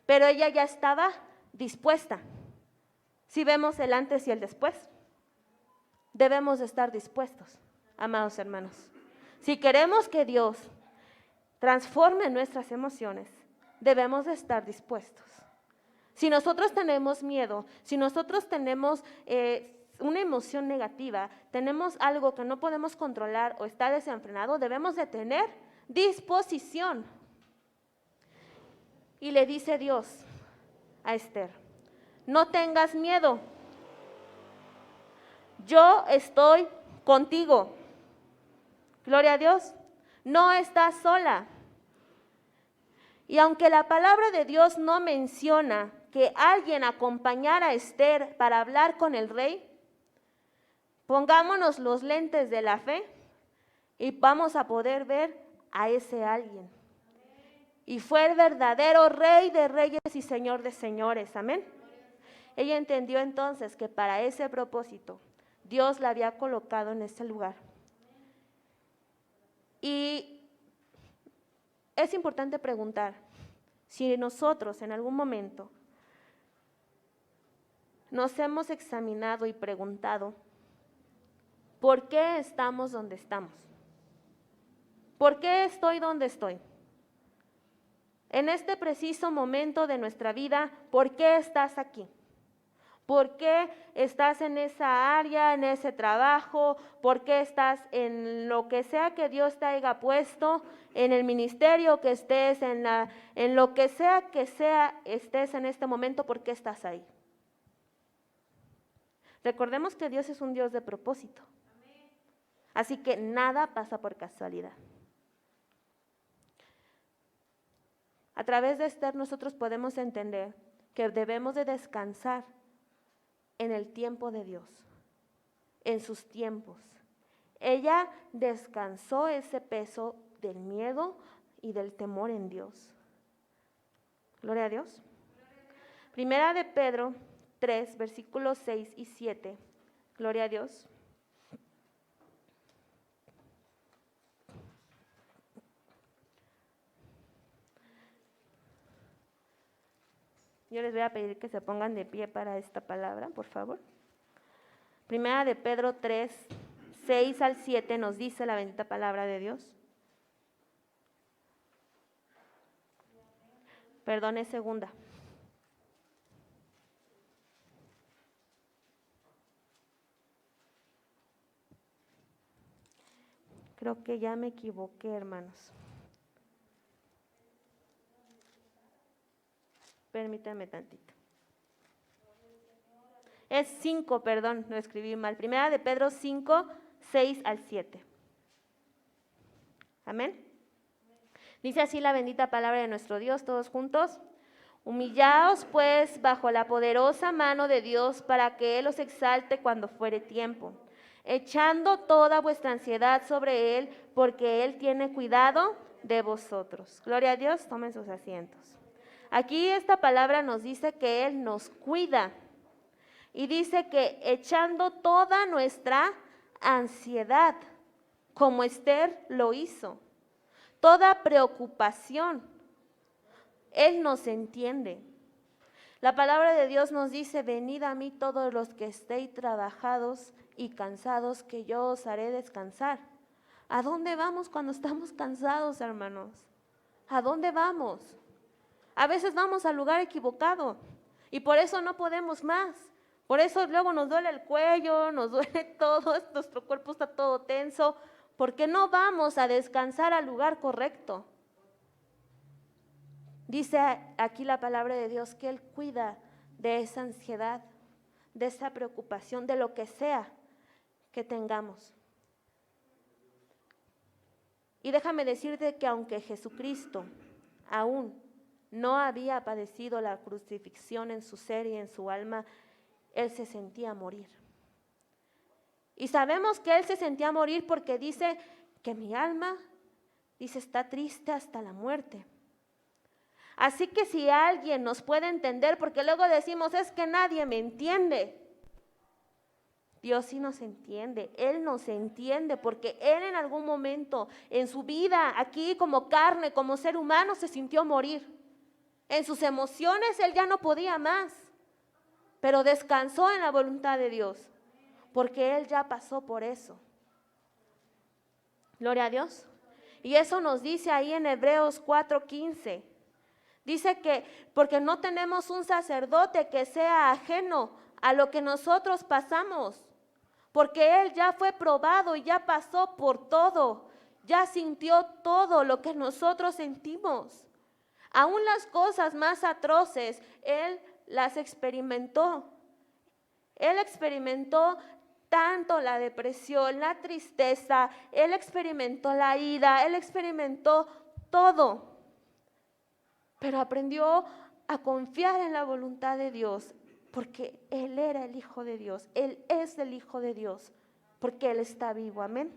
Pero ella ya estaba dispuesta. Si vemos el antes y el después, debemos de estar dispuestos, amados hermanos. Si queremos que Dios transforme nuestras emociones, debemos de estar dispuestos. Si nosotros tenemos miedo, si nosotros tenemos una emoción negativa, tenemos algo que no podemos controlar o está desenfrenado, debemos de tener disposición. Y le dice Dios a Esther, no tengas miedo, yo estoy contigo. Gloria a Dios, no estás sola. Y aunque la palabra de Dios no menciona que alguien acompañara a Esther para hablar con el rey, pongámonos los lentes de la fe y vamos a poder ver a ese alguien. Y fue el verdadero Rey de reyes y Señor de señores, amén. Ella entendió entonces que para ese propósito Dios la había colocado en ese lugar. Y es importante preguntar si nosotros en algún momento nos hemos examinado y preguntado ¿por qué estamos donde estamos? ¿Por qué estoy donde estoy? En este preciso momento de nuestra vida, ¿por qué estás aquí? ¿Por qué estás en esa área, en ese trabajo? ¿Por qué estás en lo que sea que Dios te haya puesto? En el ministerio que estés, en lo que sea estés en este momento, ¿por qué estás ahí? Recordemos que Dios es un Dios de propósito. Así que nada pasa por casualidad. A través de Esther nosotros podemos entender que debemos de descansar en el tiempo de Dios, en sus tiempos. Ella descansó ese peso del miedo y del temor en Dios. Gloria a Dios. Primera de Pedro 3, versículos 6 y 7. Gloria a Dios. Yo les voy a pedir que se pongan de pie para esta palabra, por favor. Primera de Pedro 3, 6 al 7 nos dice la bendita palabra de Dios. Perdón, es segunda. Creo que ya me equivoqué, hermanos. Permítanme tantito. Es 5, perdón, lo escribí mal. Primera de Pedro 5, 6 al 7. Amén. Dice así la bendita palabra de nuestro Dios, todos juntos. Humillaos pues bajo la poderosa mano de Dios para que Él os exalte cuando fuere tiempo, echando toda vuestra ansiedad sobre Él, porque Él tiene cuidado de vosotros. Gloria a Dios, tomen sus asientos. Aquí esta palabra nos dice que Él nos cuida y dice que echando toda nuestra ansiedad, como Esther lo hizo, toda preocupación, Él nos entiende. La palabra de Dios nos dice, venid a mí todos los que estéis trabajados y cansados, que yo os haré descansar. ¿A dónde vamos cuando estamos cansados, hermanos? ¿A dónde vamos? A veces vamos al lugar equivocado y por eso no podemos más. Por eso luego nos duele el cuello, nos duele todo, nuestro cuerpo está todo tenso, porque no vamos a descansar al lugar correcto. Dice aquí la palabra de Dios que Él cuida de esa ansiedad, de esa preocupación, de lo que sea que tengamos. Y déjame decirte que aunque Jesucristo aún no había padecido la crucifixión en su ser y en su alma, Él se sentía morir. Y sabemos que Él se sentía morir porque dice que mi alma, dice, está triste hasta la muerte. Así que si alguien nos puede entender, porque luego decimos, es que nadie me entiende. Dios sí nos entiende, Él nos entiende, porque Él en algún momento en su vida, aquí como carne, como ser humano, se sintió morir. En sus emociones Él ya no podía más, pero descansó en la voluntad de Dios, porque Él ya pasó por eso. Gloria a Dios. Y eso nos dice ahí en Hebreos 4:15. Dice que porque no tenemos un sacerdote que sea ajeno a lo que nosotros pasamos, porque Él ya fue probado y ya pasó por todo, ya sintió todo lo que nosotros sentimos. Aún las cosas más atroces, Él las experimentó. Él experimentó tanto la depresión, la tristeza, Él experimentó la ira, Él experimentó todo. Pero aprendió a confiar en la voluntad de Dios, porque Él era el Hijo de Dios, Él es el Hijo de Dios, porque Él está vivo, amén.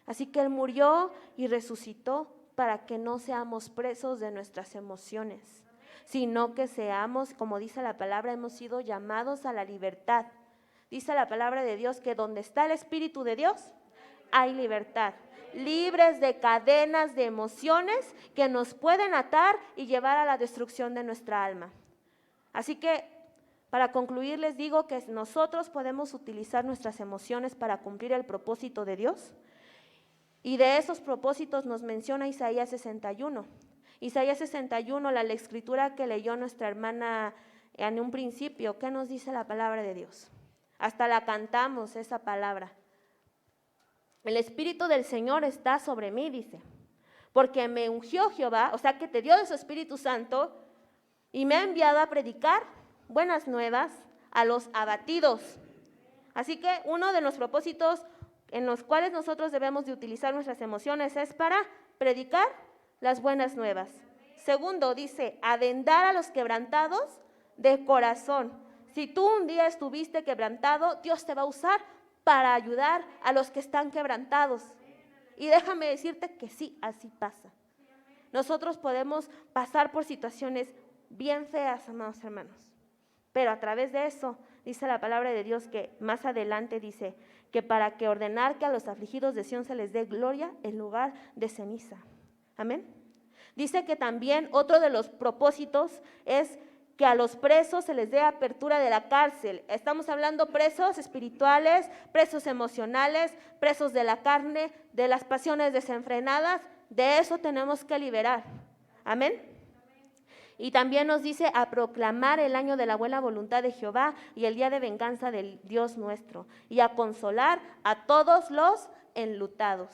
Así que Él murió y resucitó para que no seamos presos de nuestras emociones, sino que seamos, como dice la palabra, hemos sido llamados a la libertad. Dice la palabra de Dios que donde está el Espíritu de Dios, hay libertad. Libres de cadenas de emociones que nos pueden atar y llevar a la destrucción de nuestra alma. Así que, para concluir, les digo que nosotros podemos utilizar nuestras emociones para cumplir el propósito de Dios. Y de esos propósitos nos menciona Isaías 61. Isaías 61, la escritura que leyó nuestra hermana en un principio, ¿qué nos dice la palabra de Dios? Hasta la cantamos esa palabra. El Espíritu del Señor está sobre mí, dice, porque me ungió Jehová, o sea que te dio de su Espíritu Santo, y me ha enviado a predicar buenas nuevas a los abatidos. Así que uno de los propósitos en los cuales nosotros debemos de utilizar nuestras emociones es para predicar las buenas nuevas. Segundo, dice, a vendar a los quebrantados de corazón. Si tú un día estuviste quebrantado, Dios te va a usar para ayudar a los que están quebrantados. Y déjame decirte que sí, así pasa. Nosotros podemos pasar por situaciones bien feas, amados hermanos, pero a través de eso, dice la palabra de Dios que más adelante dice que para que ordenar que a los afligidos de Sión se les dé gloria en lugar de ceniza. Amén. Dice que también otro de los propósitos es que a los presos se les dé apertura de la cárcel. Estamos hablando presos espirituales, presos emocionales, presos de la carne, de las pasiones desenfrenadas. De eso tenemos que liberar. Amén. Y también nos dice a proclamar el año de la buena voluntad de Jehová y el día de venganza del Dios nuestro, y a consolar a todos los enlutados.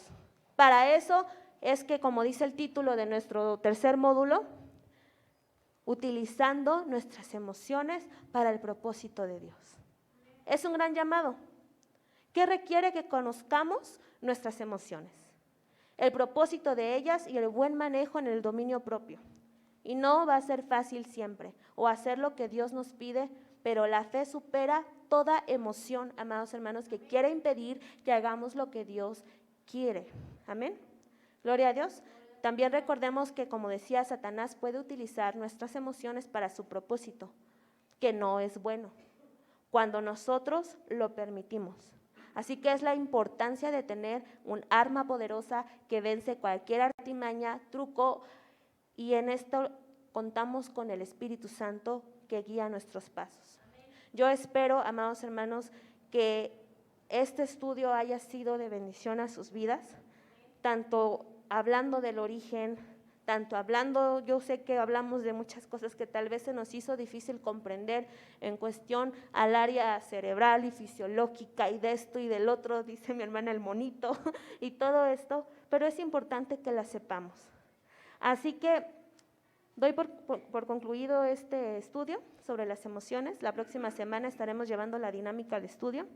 Para eso es que, como dice el título de nuestro tercer módulo, utilizando nuestras emociones para el propósito de Dios. Es un gran llamado que requiere que conozcamos nuestras emociones, el propósito de ellas y el buen manejo en el dominio propio. Y no va a ser fácil siempre, o hacer lo que Dios nos pide, pero la fe supera toda emoción, amados hermanos, que quiere impedir que hagamos lo que Dios quiere. Amén. Gloria a Dios. También recordemos que, como decía, Satanás puede utilizar nuestras emociones para su propósito, que no es bueno, cuando nosotros lo permitimos. Así que es la importancia de tener un arma poderosa que vence cualquier artimaña, truco, y en esto contamos con el Espíritu Santo que guía nuestros pasos. Yo espero, amados hermanos, que este estudio haya sido de bendición a sus vidas, tanto hablando del origen, tanto hablando, yo sé que hablamos de muchas cosas que tal vez se nos hizo difícil comprender en cuestión al área cerebral y fisiológica y de esto y del otro, dice mi hermana el monito, y todo esto, pero es importante que la sepamos. Así que doy por concluido este estudio sobre las emociones. La próxima semana estaremos llevando la dinámica de estudio.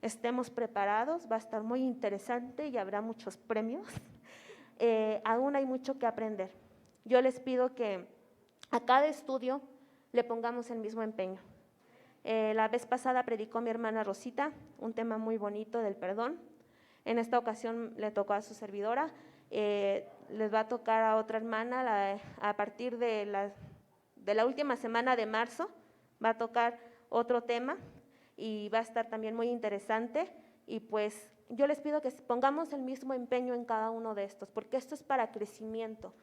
Estemos preparados, va a estar muy interesante y habrá muchos premios. Aún hay mucho que aprender. Yo les pido que a cada estudio le pongamos el mismo empeño. La vez pasada predicó mi hermana Rosita un tema muy bonito del perdón. En esta ocasión le tocó a su servidora. Les va a tocar a otra hermana a partir de la última semana de marzo, va a tocar otro tema y va a estar también muy interesante. Y pues yo les pido que pongamos el mismo empeño en cada uno de estos, porque esto es para crecimiento.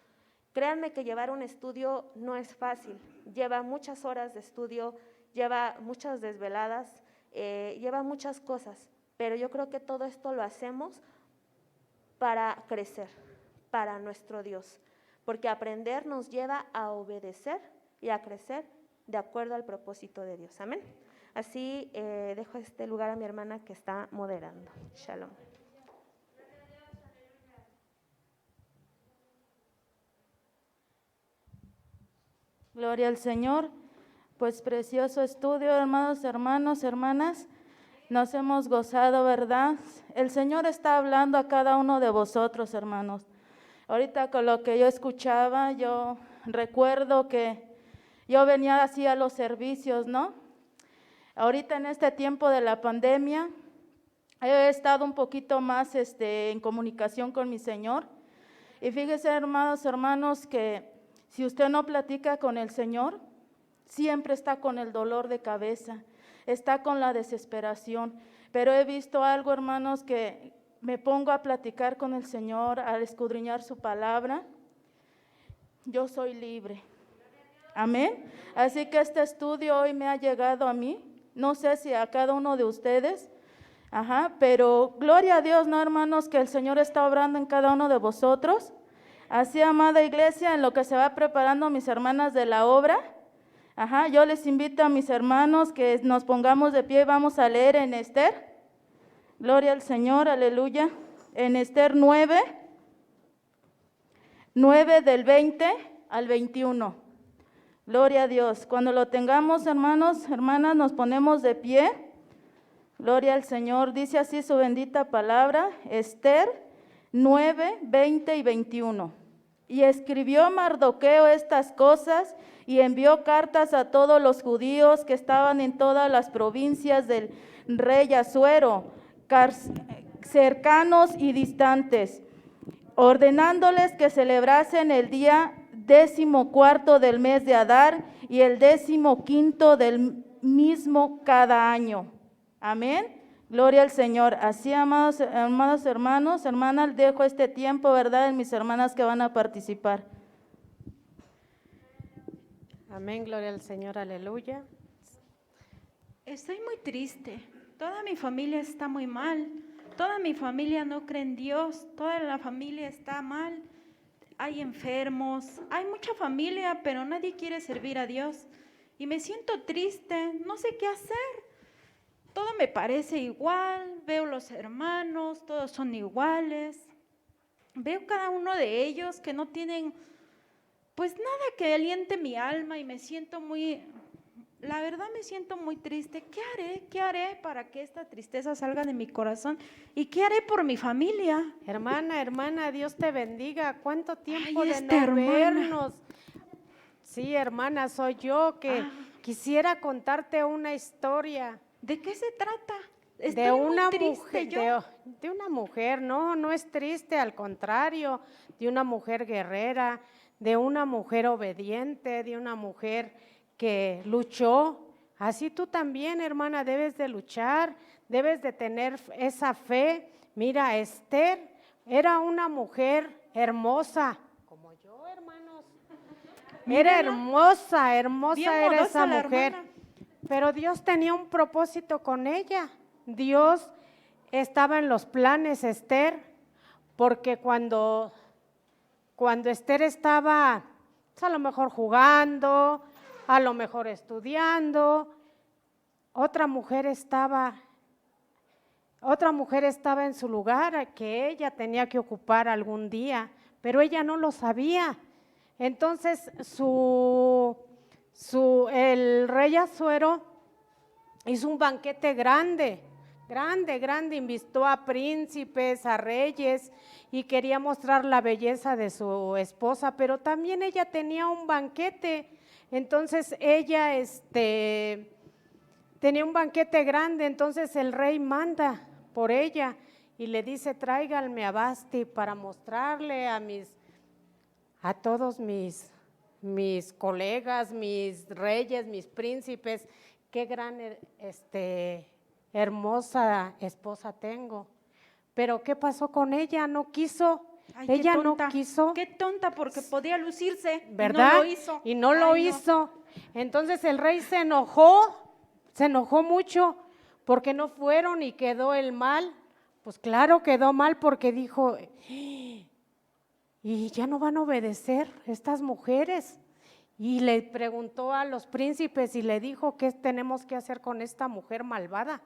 Créanme que llevar un estudio no es fácil, lleva muchas horas de estudio, lleva muchas desveladas, lleva muchas cosas, pero yo creo que todo esto lo hacemos para crecer, para nuestro Dios, porque aprender nos lleva a obedecer y a crecer de acuerdo al propósito de Dios. Amén. Así dejo este lugar a mi hermana que está moderando. Shalom. Gloria al Señor. Pues precioso estudio, hermanos, hermanas. Nos hemos gozado, ¿verdad? El Señor está hablando a cada uno de vosotros, hermanos. Ahorita con lo que yo escuchaba, yo recuerdo que yo venía así a los servicios, ¿no? Ahorita en este tiempo de la pandemia, he estado un poquito más en comunicación con mi Señor. Y fíjense, hermanos, que Si usted no platica con el Señor, siempre está con el dolor de cabeza, está con la desesperación. Pero he visto algo, hermanos, que me pongo a platicar con el Señor, a escudriñar su palabra. Yo soy libre. Amén. Así que este estudio hoy me ha llegado a mí. No sé si a cada uno de ustedes. Pero gloria a Dios, ¿no, hermanos? Que el Señor está obrando en cada uno de vosotros. Así, amada iglesia, en lo que se va preparando mis hermanas de la obra. Yo les invito a mis hermanos que nos pongamos de pie y vamos a leer en Esther. Gloria al Señor, aleluya. En Esther 9 del 20 al 21. Gloria a Dios. Cuando lo tengamos, hermanos, hermanas, nos ponemos de pie. Gloria al Señor. Dice así su bendita palabra, Esther 9, 20 y 21. Y escribió Mardoqueo estas cosas y envió cartas a todos los judíos que estaban en todas las provincias del rey Asuero, cercanos y distantes, ordenándoles que celebrasen el día 14 del mes de Adar y el 15 del mismo cada año. Amén. Gloria al Señor. Así, amados hermanos, hermanas, dejo este tiempo, ¿verdad?, en mis hermanas que van a participar. Amén, gloria al Señor, aleluya. Estoy muy triste, toda mi familia está muy mal, toda mi familia no cree en Dios, toda la familia está mal, hay enfermos, hay mucha familia, pero nadie quiere servir a Dios. Y me siento triste, no sé qué hacer. Todo me parece igual, veo los hermanos, todos son iguales. Veo cada uno de ellos que no tienen, pues nada que aliente mi alma y me siento la verdad me siento muy triste. ¿Qué haré? ¿Qué haré para que esta tristeza salga de mi corazón? ¿Y qué haré por mi familia? Hermana, Dios te bendiga. ¿Cuánto tiempo Ay, de esta no hermana. vernos? Sí, hermana, soy yo que quisiera contarte una historia. ¿De qué se trata? De una muy triste mujer, yo. de una mujer, no es triste, al contrario, de una mujer guerrera, de una mujer obediente, de una mujer que luchó. Así tú también, hermana, debes de luchar, debes de tener esa fe. Mira, Esther era una mujer hermosa, como yo, hermanos. Era hermosa Bien era modosa esa la mujer. hermana. Pero Dios tenía un propósito con ella. Dios estaba en los planes, Esther, porque cuando Esther estaba a lo mejor jugando, a lo mejor estudiando, otra mujer estaba en su lugar que ella tenía que ocupar algún día, pero ella no lo sabía. Entonces el rey Asuero hizo un banquete grande, invitó a príncipes, a reyes y quería mostrar la belleza de su esposa, pero también ella tenía un banquete. Entonces ella tenía un banquete grande, entonces el rey manda por ella y le dice: tráiganme a Vasti para mostrarle a todos mis colegas, mis reyes, mis príncipes, qué gran hermosa esposa tengo. Pero ¿qué pasó con ella? No quiso. Ay, Ella qué no tonta, quiso. Qué tonta, porque podía lucirse. ¿Verdad? Y no lo hizo. Y no lo Ay, no. hizo. Entonces el rey se enojó mucho porque no fueron y quedó el mal. Pues claro, quedó mal porque dijo: y ya no van a obedecer estas mujeres. Y le preguntó a los príncipes y le dijo: ¿qué tenemos que hacer con esta mujer malvada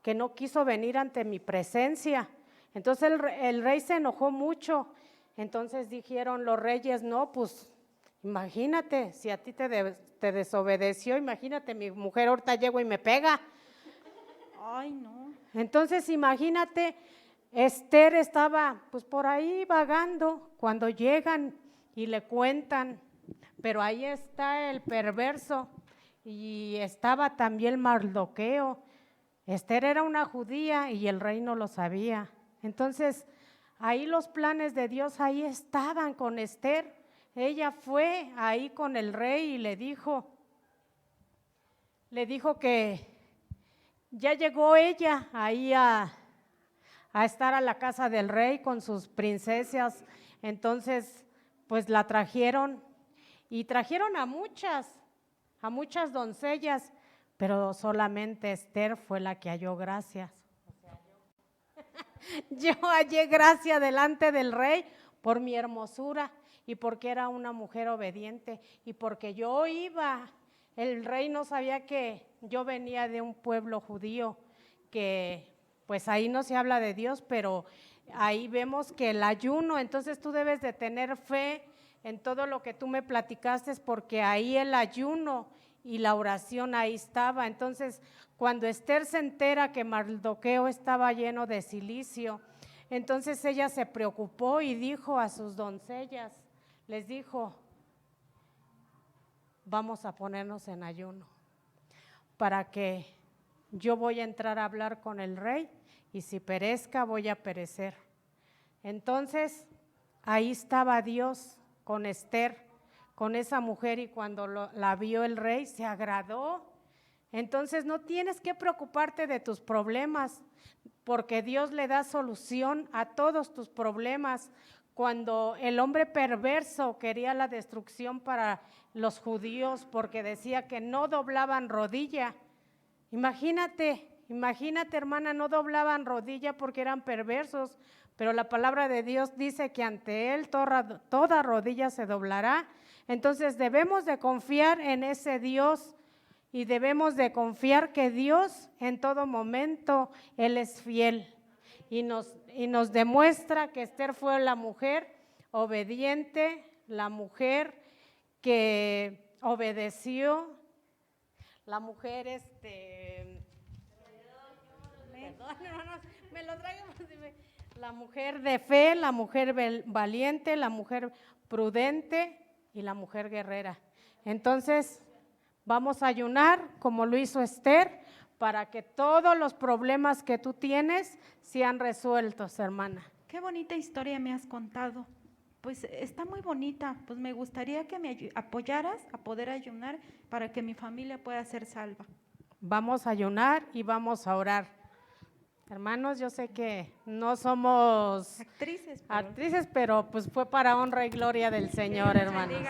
que no quiso venir ante mi presencia? Entonces el rey se enojó mucho. Entonces dijeron los reyes: no, pues imagínate, si a ti te desobedeció, imagínate, mi mujer ahorita llego y me pega. Ay, no. Entonces imagínate, Esther estaba pues por ahí vagando cuando llegan y le cuentan, pero ahí está el perverso y estaba también Mardoqueo. Esther era una judía y el rey no lo sabía. Entonces ahí los planes de Dios ahí estaban con Esther. ella fue ahí con el rey y le dijo que ya llegó ella ahí a estar a la casa del rey con sus princesas. Entonces, pues la trajeron y trajeron a muchas doncellas, pero solamente Ester fue la que halló gracias. Yo hallé gracia delante del rey por mi hermosura y porque era una mujer obediente y porque yo iba. El rey no sabía que yo venía de un pueblo judío, que pues ahí no se habla de Dios, pero ahí vemos que el ayuno, entonces tú debes de tener fe en todo lo que tú me platicaste, porque ahí el ayuno y la oración ahí estaba. Entonces, cuando Ester se entera que Mardoqueo estaba lleno de cilicio, entonces ella se preocupó y dijo a sus doncellas, les dijo: vamos a ponernos en ayuno, para que yo voy a entrar a hablar con el rey y si perezca voy a perecer. Entonces, ahí estaba Dios con Ester, con esa mujer, y cuando la vio el rey se agradó. Entonces no tienes que preocuparte de tus problemas, porque Dios le da solución a todos tus problemas. Cuando el hombre perverso quería la destrucción para los judíos porque decía que no doblaban rodilla, imagínate hermana, no doblaban rodilla porque eran perversos, pero la palabra de Dios dice que ante Él toda rodilla se doblará. Entonces debemos de confiar en ese Dios y debemos de confiar que Dios en todo momento Él es fiel y nos demuestra que Ester fue la mujer obediente, la mujer que obedeció, la mujer la mujer de fe, la mujer valiente, la mujer prudente y la mujer guerrera. Entonces, vamos a ayunar como lo hizo Ester, para que todos los problemas que tú tienes sean resueltos, hermana. Qué bonita historia me has contado. Pues está muy bonita. Pues me gustaría que me apoyaras a poder ayunar para que mi familia pueda ser salva. Vamos a ayunar y vamos a orar. Hermanos, yo sé que no somos actrices, pero pues fue para honra y gloria del Señor, hermanos.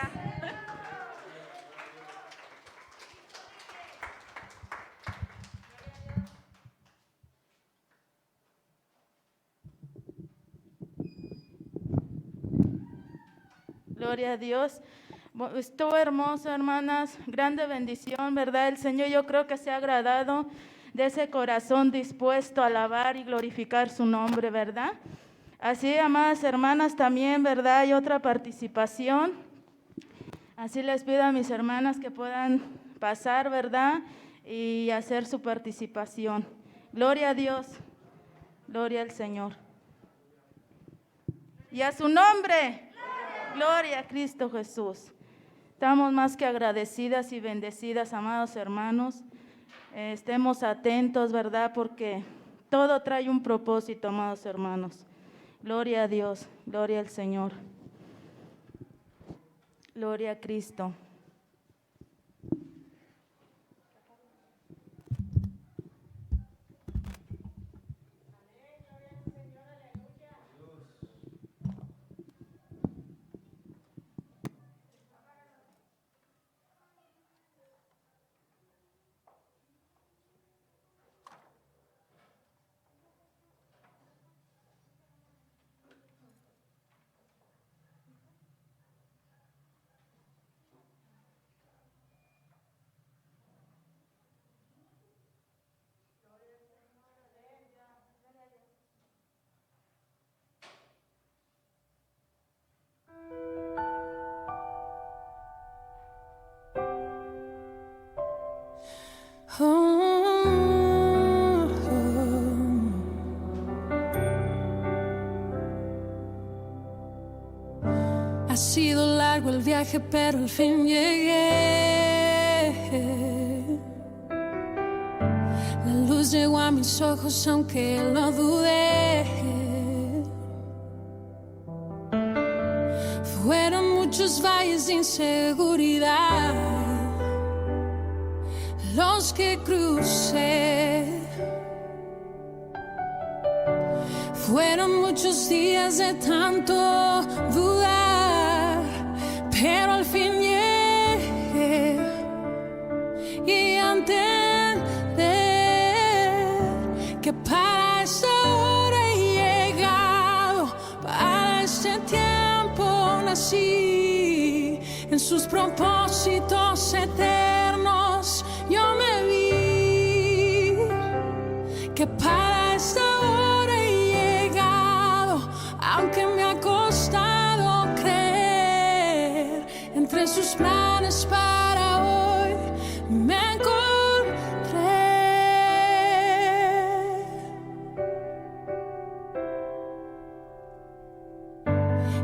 Gloria a Dios. Estuvo hermoso, hermanas, grande bendición, ¿verdad? El Señor, yo creo que se ha agradado de ese corazón dispuesto a alabar y glorificar su nombre, ¿verdad? Así, amadas hermanas, también, ¿verdad? Hay otra participación. Así les pido a mis hermanas que puedan pasar, ¿verdad? Y hacer su participación. Gloria a Dios, gloria al Señor. Y a su nombre. Gloria a Cristo Jesús. Estamos más que agradecidas y bendecidas, amados hermanos. Estemos atentos, ¿verdad? Porque todo trae un propósito, amados hermanos. Gloria a Dios, gloria al Señor. Gloria a Cristo. Ha sido largo el viaje, pero al fin llegué. La luz llegó a mis ojos, aunque lo dudé. Fueron muchos muchos valles de inseguridad, los que crucé. Fueron muchos días de tanto dudar, pero al fin llegué y a entender que para esta hora he llegado, para este tiempo nací. En sus propósitos eternos yo me vi, que para esta hora he llegado, aunque me ha costado creer. Entre sus planes para hoy me encontré.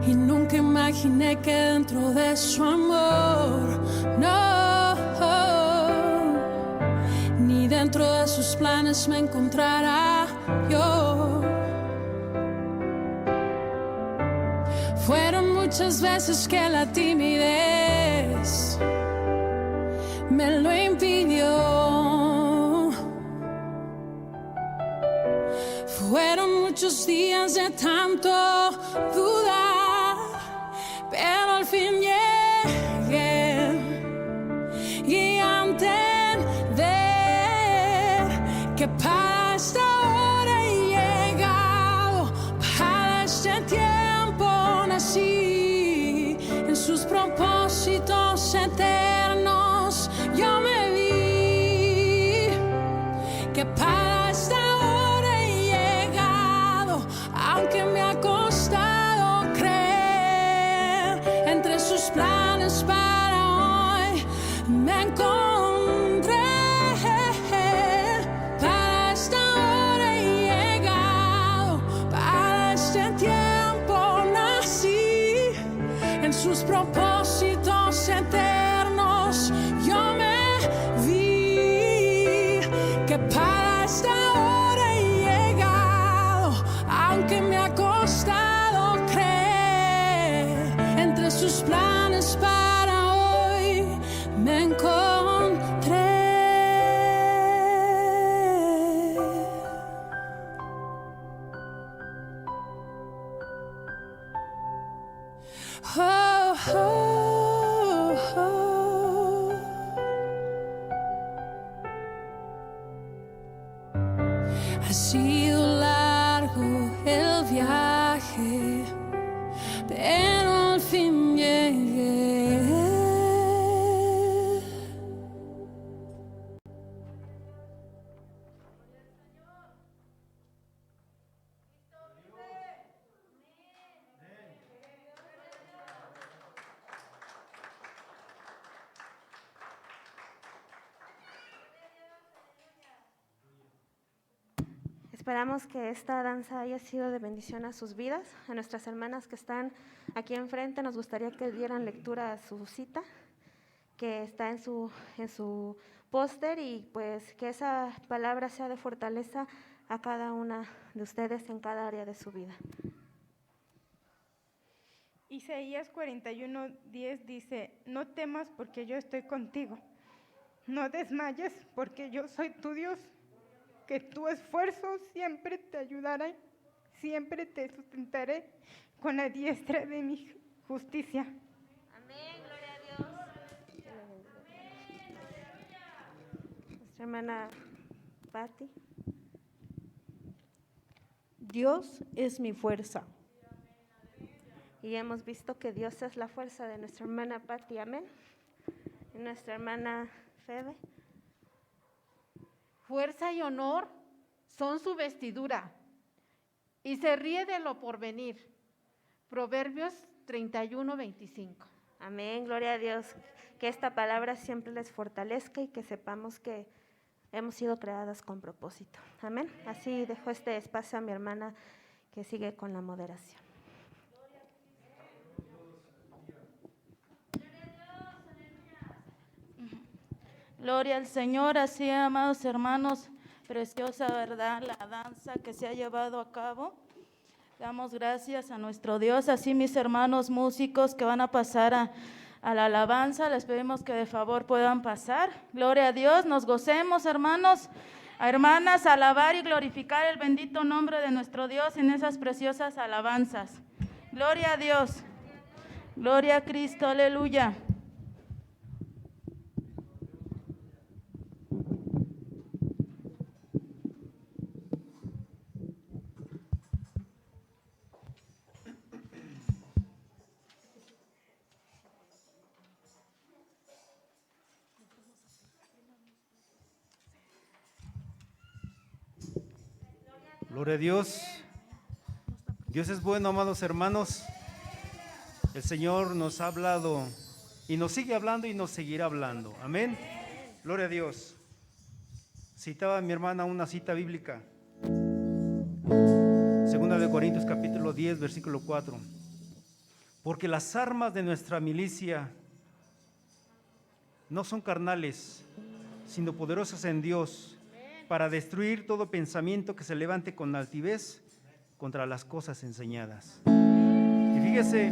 Y nunca imaginé que dentro de su amor, no, ni dentro de sus planes me encontrará yo. Fueron muchas veces que la timidez me lo impidió. Fueron muchos días de tanto dudar, pero al fin llegué y a entender que para esta hora he llegado, para este tiempo nací. En sus propósitos eternos yo me vi, que para esta hora he llegado, aunque me ha costado creer. Entre sus planes para hoy me encontré. Para esta hora he llegado, para este tiempo nací. En sus propósitos eternos yo me vi, que para esta hora he llegado, aunque me ha costado creer. Entre sus planes para hoy me encontré. Oh, oh, oh. Ha sido largo el viaje, pero al fin llegué. Esperamos que esta danza haya sido de bendición a sus vidas. A nuestras hermanas que están aquí enfrente, nos gustaría que dieran lectura a su cita, que está en su póster, y pues que esa palabra sea de fortaleza a cada una de ustedes en cada área de su vida. Isaías 41:10 dice: no temas porque yo estoy contigo, no desmayes porque yo soy tu Dios, que tu esfuerzo siempre te ayudará, siempre te sustentaré con la diestra de mi justicia. Amén, gloria a Dios. Nuestra hermana Patti. Dios es mi fuerza. Y hemos visto que Dios es la fuerza de nuestra hermana Patti, amén. Y nuestra hermana Febe. Fuerza y honor son su vestidura, y se ríe de lo porvenir. Proverbios 31:25. Amén, gloria a Dios. Que esta palabra siempre les fortalezca y que sepamos que hemos sido creadas con propósito. Amén. Así dejo este espacio a mi hermana que sigue con la moderación. Gloria al Señor. Así, amados hermanos, preciosa verdad la danza que se ha llevado a cabo. Damos gracias a nuestro Dios, así mis hermanos músicos que van a pasar a la alabanza, les pedimos que de favor puedan pasar. Gloria a Dios, nos gocemos, hermanos, hermanas, alabar y glorificar el bendito nombre de nuestro Dios en esas preciosas alabanzas. Gloria a Dios, gloria a Cristo, aleluya. Gloria a Dios. Dios es bueno, amados hermanos. El Señor nos ha hablado y nos sigue hablando y nos seguirá hablando. Amén. Gloria a Dios. Citaba mi hermana una cita bíblica. 2 Corintios capítulo 10, versículo 4. Porque las armas de nuestra milicia no son carnales, sino poderosas en Dios, para destruir todo pensamiento que se levante con altivez contra las cosas enseñadas. Y fíjese,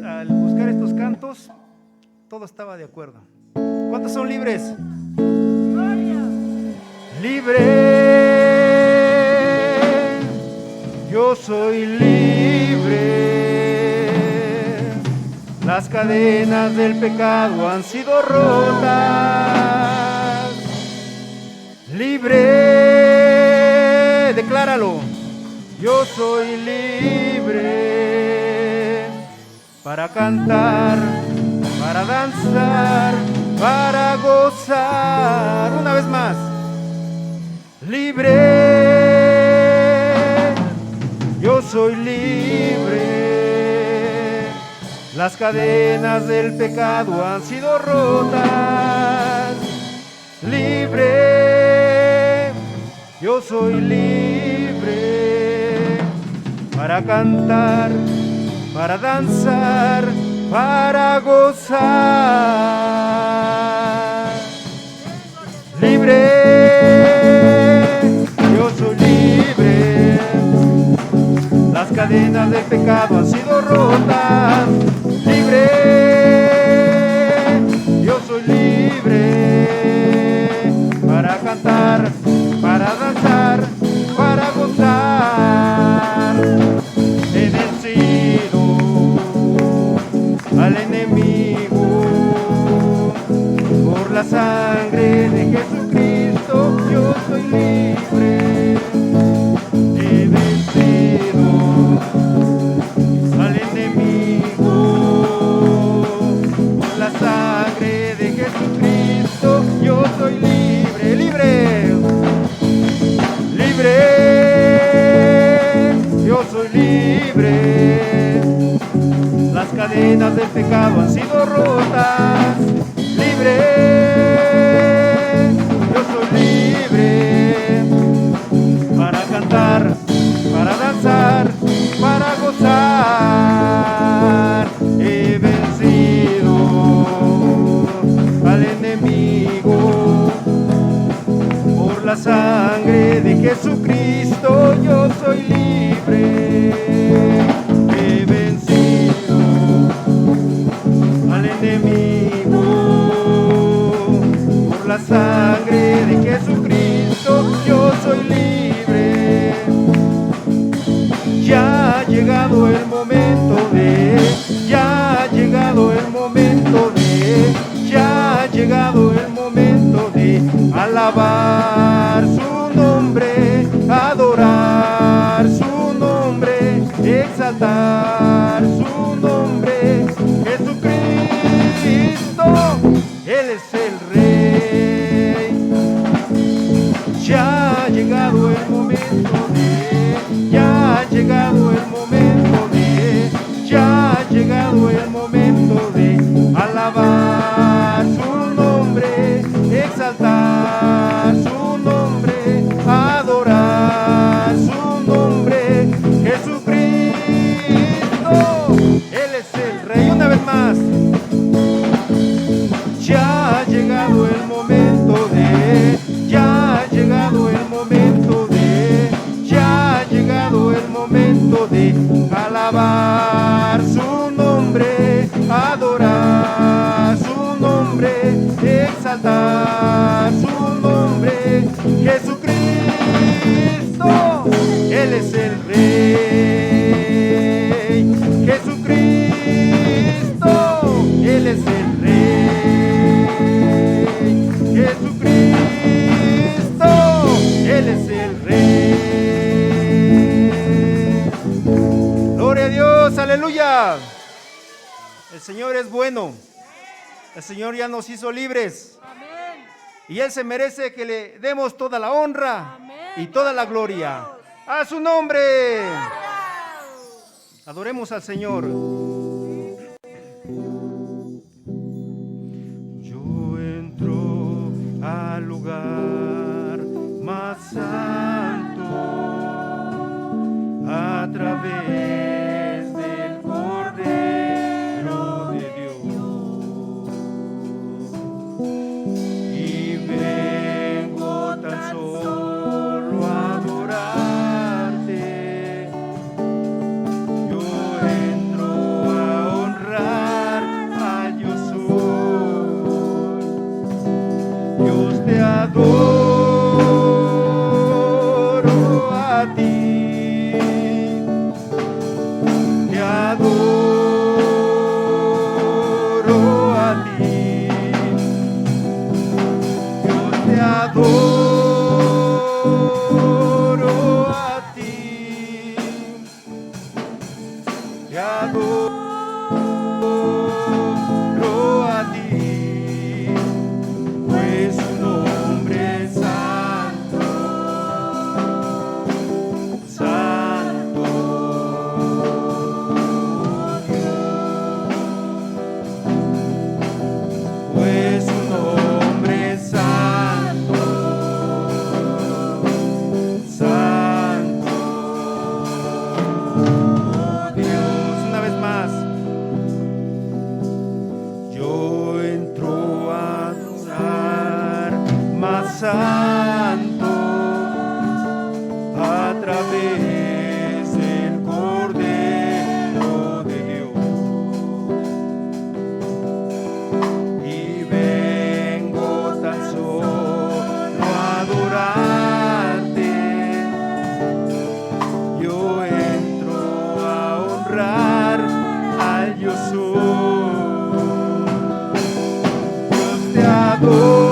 al buscar estos cantos, todo estaba de acuerdo. ¿Cuántos son libres? Libre, yo soy libre. Las cadenas del pecado han sido rotas. Libre, decláralo. Yo soy libre para cantar, para danzar, para gozar. Una vez más. Libre, yo soy libre. Las cadenas del pecado han sido rotas. Libre, yo soy libre para cantar, para danzar, para gozar. Libre, yo soy libre. Las cadenas del pecado han sido rotas. Libre, yo soy libre para cantar, para danzar, para gozar. He vencido al enemigo por la sangre de Jesucristo. Yo soy libre. He vencido al enemigo por la sangre de Jesucristo. Yo soy libre, libre, libre. Yo soy libre. Las cadenas del pecado han sido rotas. Libre, yo soy libre para cantar, para danzar, para gozar. He vencido al enemigo por la sangre de Jesucristo. Yo soy libre. He vencido al enemigo por la sangre de Jesucristo. Yo soy libre. Ya ha llegado el momento ya ha llegado el momento ya ha llegado el momento de alabar su nombre, adorar su nombre, exaltar su nombre. Jesucristo, Él es el Rey. Ya ha llegado el momento ya ha llegado el momento ya ha llegado el momento de alabar su nombre, exaltar su nombre, adorar su nombre. Jesucristo, Él es el Rey. Una vez más. Ya ha llegado El Señor es bueno. El Señor ya nos hizo libres. Y Él se merece que le demos toda la honra y toda la gloria. ¡A su nombre! Adoremos al Señor. Yo entro al lugar más santo a través del Cordero de Dios y vengo tan solo a adorarte. Yo entro a honrar a Dios soy. Dios te adoro a ti. Te adoro a ti. Dios te adoro a ti. Te adoro a ti. Pues su nombre es santo, santo Dios. Pues su nombre es santo, santo Dios. Una vez más. Yo entro a adorar más santo a través del Cordero de Dios y vengo tan solo a adorarte. Yo entro a honrar al Yo soy. Dios te adoro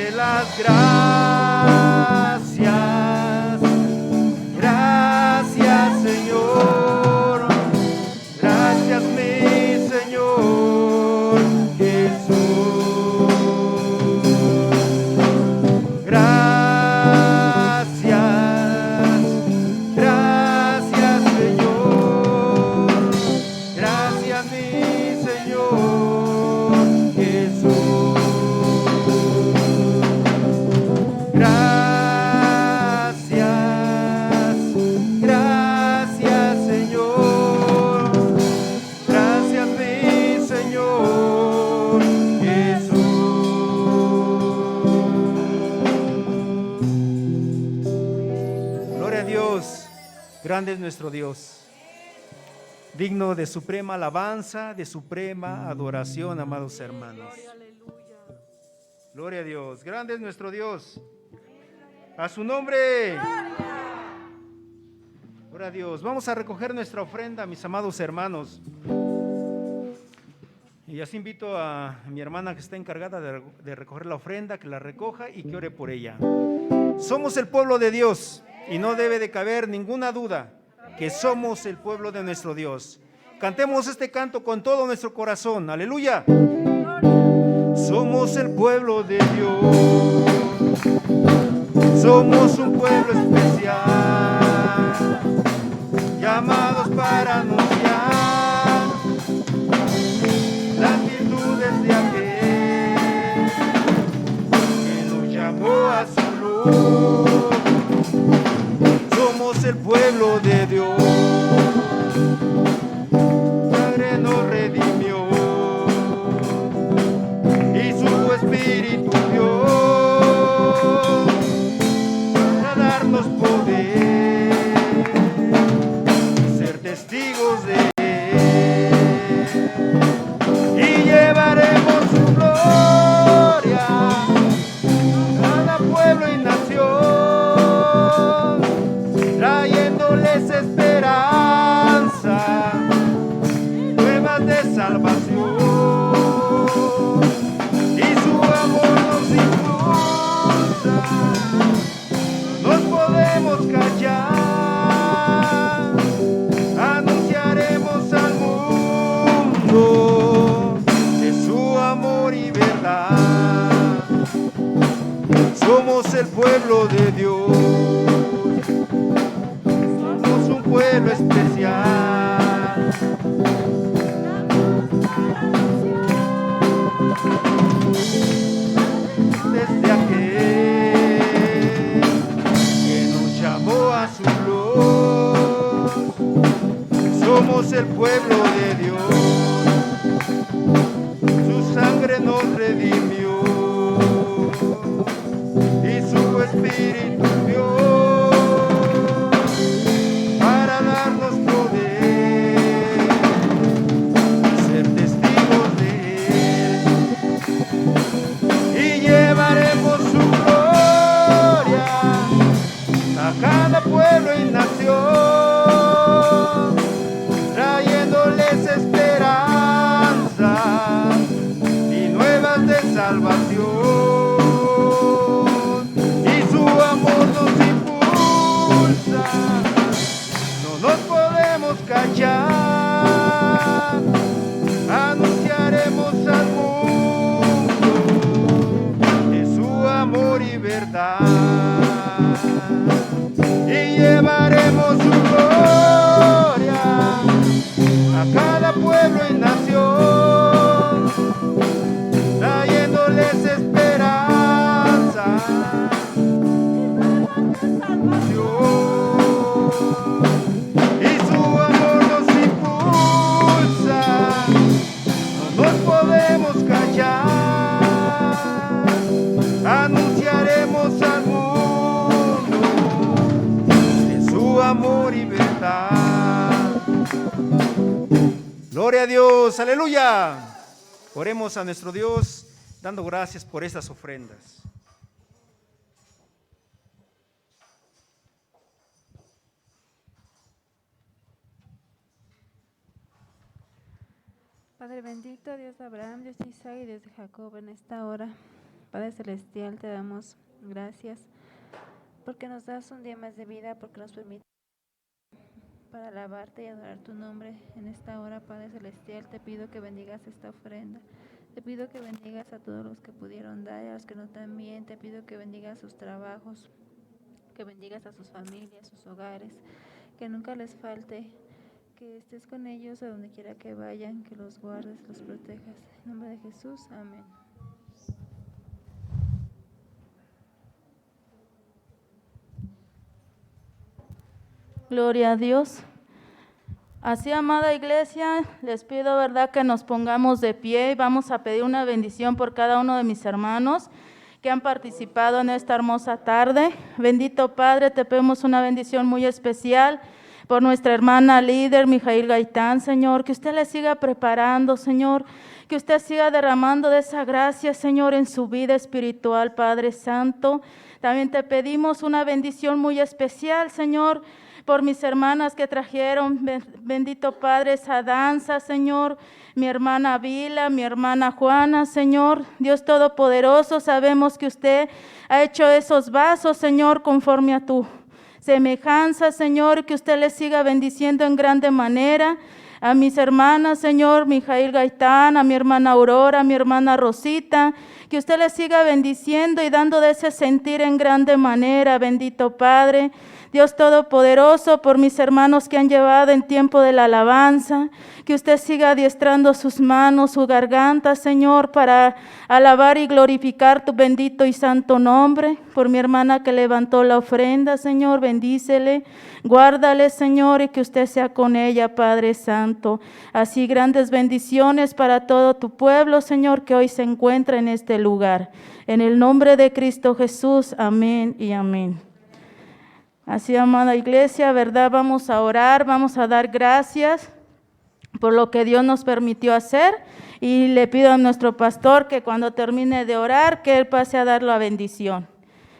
darte las gracias. Gracias, Señor. Gracias, mi Señor Jesús. Gracias, gracias, Señor. Gracias, mi Señor Jesús. Gracias, gracias, Señor. Gracias, mi Señor Jesús. Gloria a Dios. Grande es nuestro Dios. Digno de suprema alabanza, de suprema adoración, amados hermanos. Gloria a Dios. Grande es nuestro Dios. A su nombre. Gloria a Dios. Vamos a recoger nuestra ofrenda, mis amados hermanos. Y así invito a mi hermana que está encargada de recoger la ofrenda, que la recoja y que ore por ella. Somos el pueblo de Dios y no debe de caber ninguna duda que somos el pueblo de nuestro Dios. Cantemos este canto con todo nuestro corazón. Aleluya. Somos el pueblo de Dios. Somos un pueblo especial, llamados para anunciar las virtudes de aquel que nos llamó a su luz. Somos el pueblo de Dios, Padre nos redimió y su Espíritu dio para darnos poder, ser testigos de Él, y llevaremos su gloria a cada pueblo y nación, trayéndoles esperanza, nuevas de salvación, y su amor nos impulsa, no nos podemos callar, anunciaremos al mundo de su amor y verdad. Somos el pueblo de Dios, somos un pueblo especial, desde aquel que nos llamó a su luz. Somos el pueblo de Dios, su sangre nos redimió y su Espíritu dio para darnos poder, ser testigos de Él, y llevaremos su gloria a cada pueblo y nación, trayéndoles esperanza y nuevas de salvación, y su amor nos impulsa, no nos podemos callar, anunciaremos al mundo de su amor y verdad, y llevaremos su gloria a cada pueblo y nación, trayéndoles esperanza, y su amor nos impulsa, no nos podemos callar, anunciaremos al mundo de su amor y verdad. Gloria a Dios, aleluya. Oremos a nuestro Dios dando gracias por estas ofrendas. Padre bendito, Dios de Abraham, Dios de Isaac y Dios de Jacob, en esta hora Padre Celestial, te damos gracias porque nos das un día más de vida, porque nos permite para alabarte y adorar tu nombre en esta hora. Padre Celestial, te pido que bendigas esta ofrenda. Te pido que bendigas a todos los que pudieron dar y a los que no también. Te pido que bendigas sus trabajos, que bendigas a sus familias, sus hogares, que nunca les falte, que estés con ellos a donde quiera que vayan, que los guardes, los protejas. En nombre de Jesús, amén. Gloria a Dios. Así, amada iglesia, les pido, verdad, que nos pongamos de pie y vamos a pedir una bendición por cada uno de mis hermanos que han participado en esta hermosa tarde. Bendito Padre, te pedimos una bendición muy especial por nuestra hermana líder, Mijail Gaitán, Señor, que usted le siga preparando, Señor, que usted siga derramando de esa gracia, Señor, en su vida espiritual, Padre Santo. También te pedimos una bendición muy especial, Señor, por mis hermanas que trajeron, bendito Padre, esa danza, Señor, mi hermana Vila, mi hermana Juana, Señor, Dios Todopoderoso, sabemos que usted ha hecho esos vasos, Señor, conforme a tu semejanza, Señor, que usted les siga bendiciendo en grande manera. A mis hermanas, Señor, Mijail Gaitán, a mi hermana Aurora, a mi hermana Rosita, que usted les siga bendiciendo y dando de ese sentir en grande manera, bendito Padre. Dios Todopoderoso, por mis hermanos que han llevado en tiempo de la alabanza, que usted siga adiestrando sus manos, su garganta, Señor, para alabar y glorificar tu bendito y santo nombre. Por mi hermana que levantó la ofrenda, Señor, bendícele, guárdale, Señor, y que usted sea con ella, Padre Santo. Así grandes bendiciones para todo tu pueblo, Señor, que hoy se encuentra en este lugar. En el nombre de Cristo Jesús, amén y amén. Así, amada iglesia, ¿verdad? Vamos a orar, vamos a dar gracias por lo que Dios nos permitió hacer, y le pido a nuestro pastor que cuando termine de orar, que él pase a dar la bendición.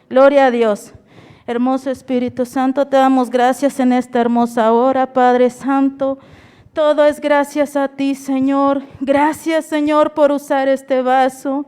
Gloria a Dios. Hermoso Espíritu Santo, te damos gracias en esta hermosa hora, Padre Santo. Todo es gracias a ti, Señor. Gracias, Señor, por usar este vaso.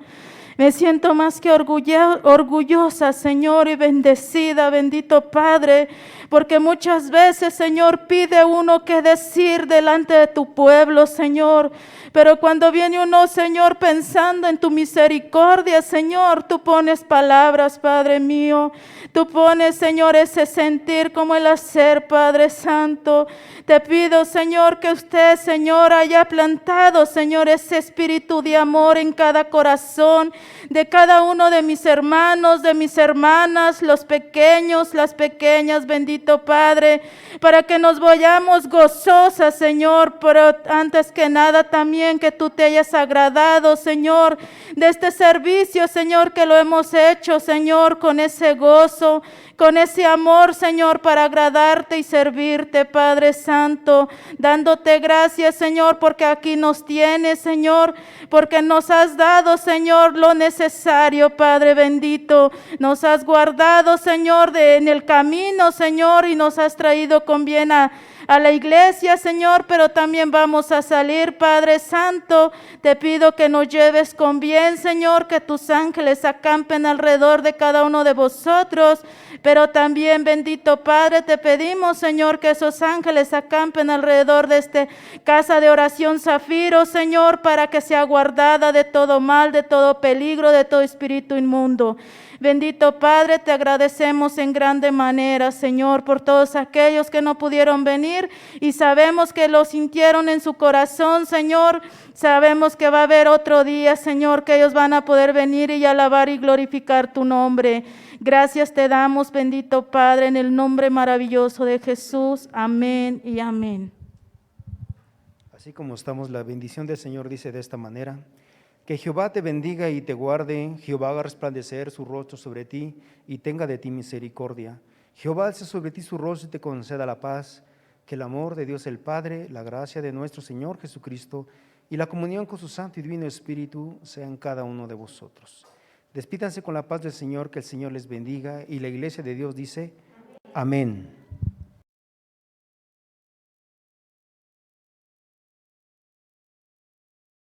Me siento más que orgullosa, Señor, y bendecida, bendito Padre, porque muchas veces, Señor, pide uno qué decir delante de tu pueblo, Señor. Pero cuando viene uno, Señor, pensando en tu misericordia, Señor, tú pones palabras, Padre mío. Tú pones, Señor, ese sentir como el hacer, Padre Santo. Te pido, Señor, que usted, Señor, haya plantado, Señor, ese espíritu de amor en cada corazón de cada uno de mis hermanos, de mis hermanas, los pequeños, las pequeñas, bendito Padre, para que nos vayamos gozosas, Señor, pero antes que nada también que tú te hayas agradado, Señor, de este servicio, Señor, que lo hemos hecho, Señor, con ese gozo, con ese amor, Señor, para agradarte y servirte, Padre Santo, dándote gracias, Señor, porque aquí nos tienes, Señor, porque nos has dado, Señor, lo necesario, Padre bendito, nos has guardado, Señor, en el camino, Señor, y nos has traído con bien a la iglesia, Señor, pero también vamos a salir, Padre Santo. Te pido que nos lleves con bien, Señor, que tus ángeles acampen alrededor de cada uno de vosotros, pero también, bendito Padre, te pedimos, Señor, que esos ángeles acampen alrededor de esta casa de oración Zafiro, Señor, para que sea guardada de todo mal, de todo peligro, de todo espíritu inmundo. Bendito Padre, te agradecemos en grande manera, Señor, por todos aquellos que no pudieron venir y sabemos que lo sintieron en su corazón, Señor. Sabemos que va a haber otro día, Señor, que ellos van a poder venir y alabar y glorificar tu nombre. Gracias te damos, bendito Padre, en el nombre maravilloso de Jesús. Amén y amén. Así como estamos, la bendición del Señor dice de esta manera: que Jehová te bendiga y te guarde, Jehová haga resplandecer su rostro sobre ti y tenga de ti misericordia. Jehová alce sobre ti su rostro y te conceda la paz. Que el amor de Dios el Padre, la gracia de nuestro Señor Jesucristo y la comunión con su Santo y Divino Espíritu sean cada uno de vosotros. Despídanse con la paz del Señor, que el Señor les bendiga, y la iglesia de Dios dice: amén.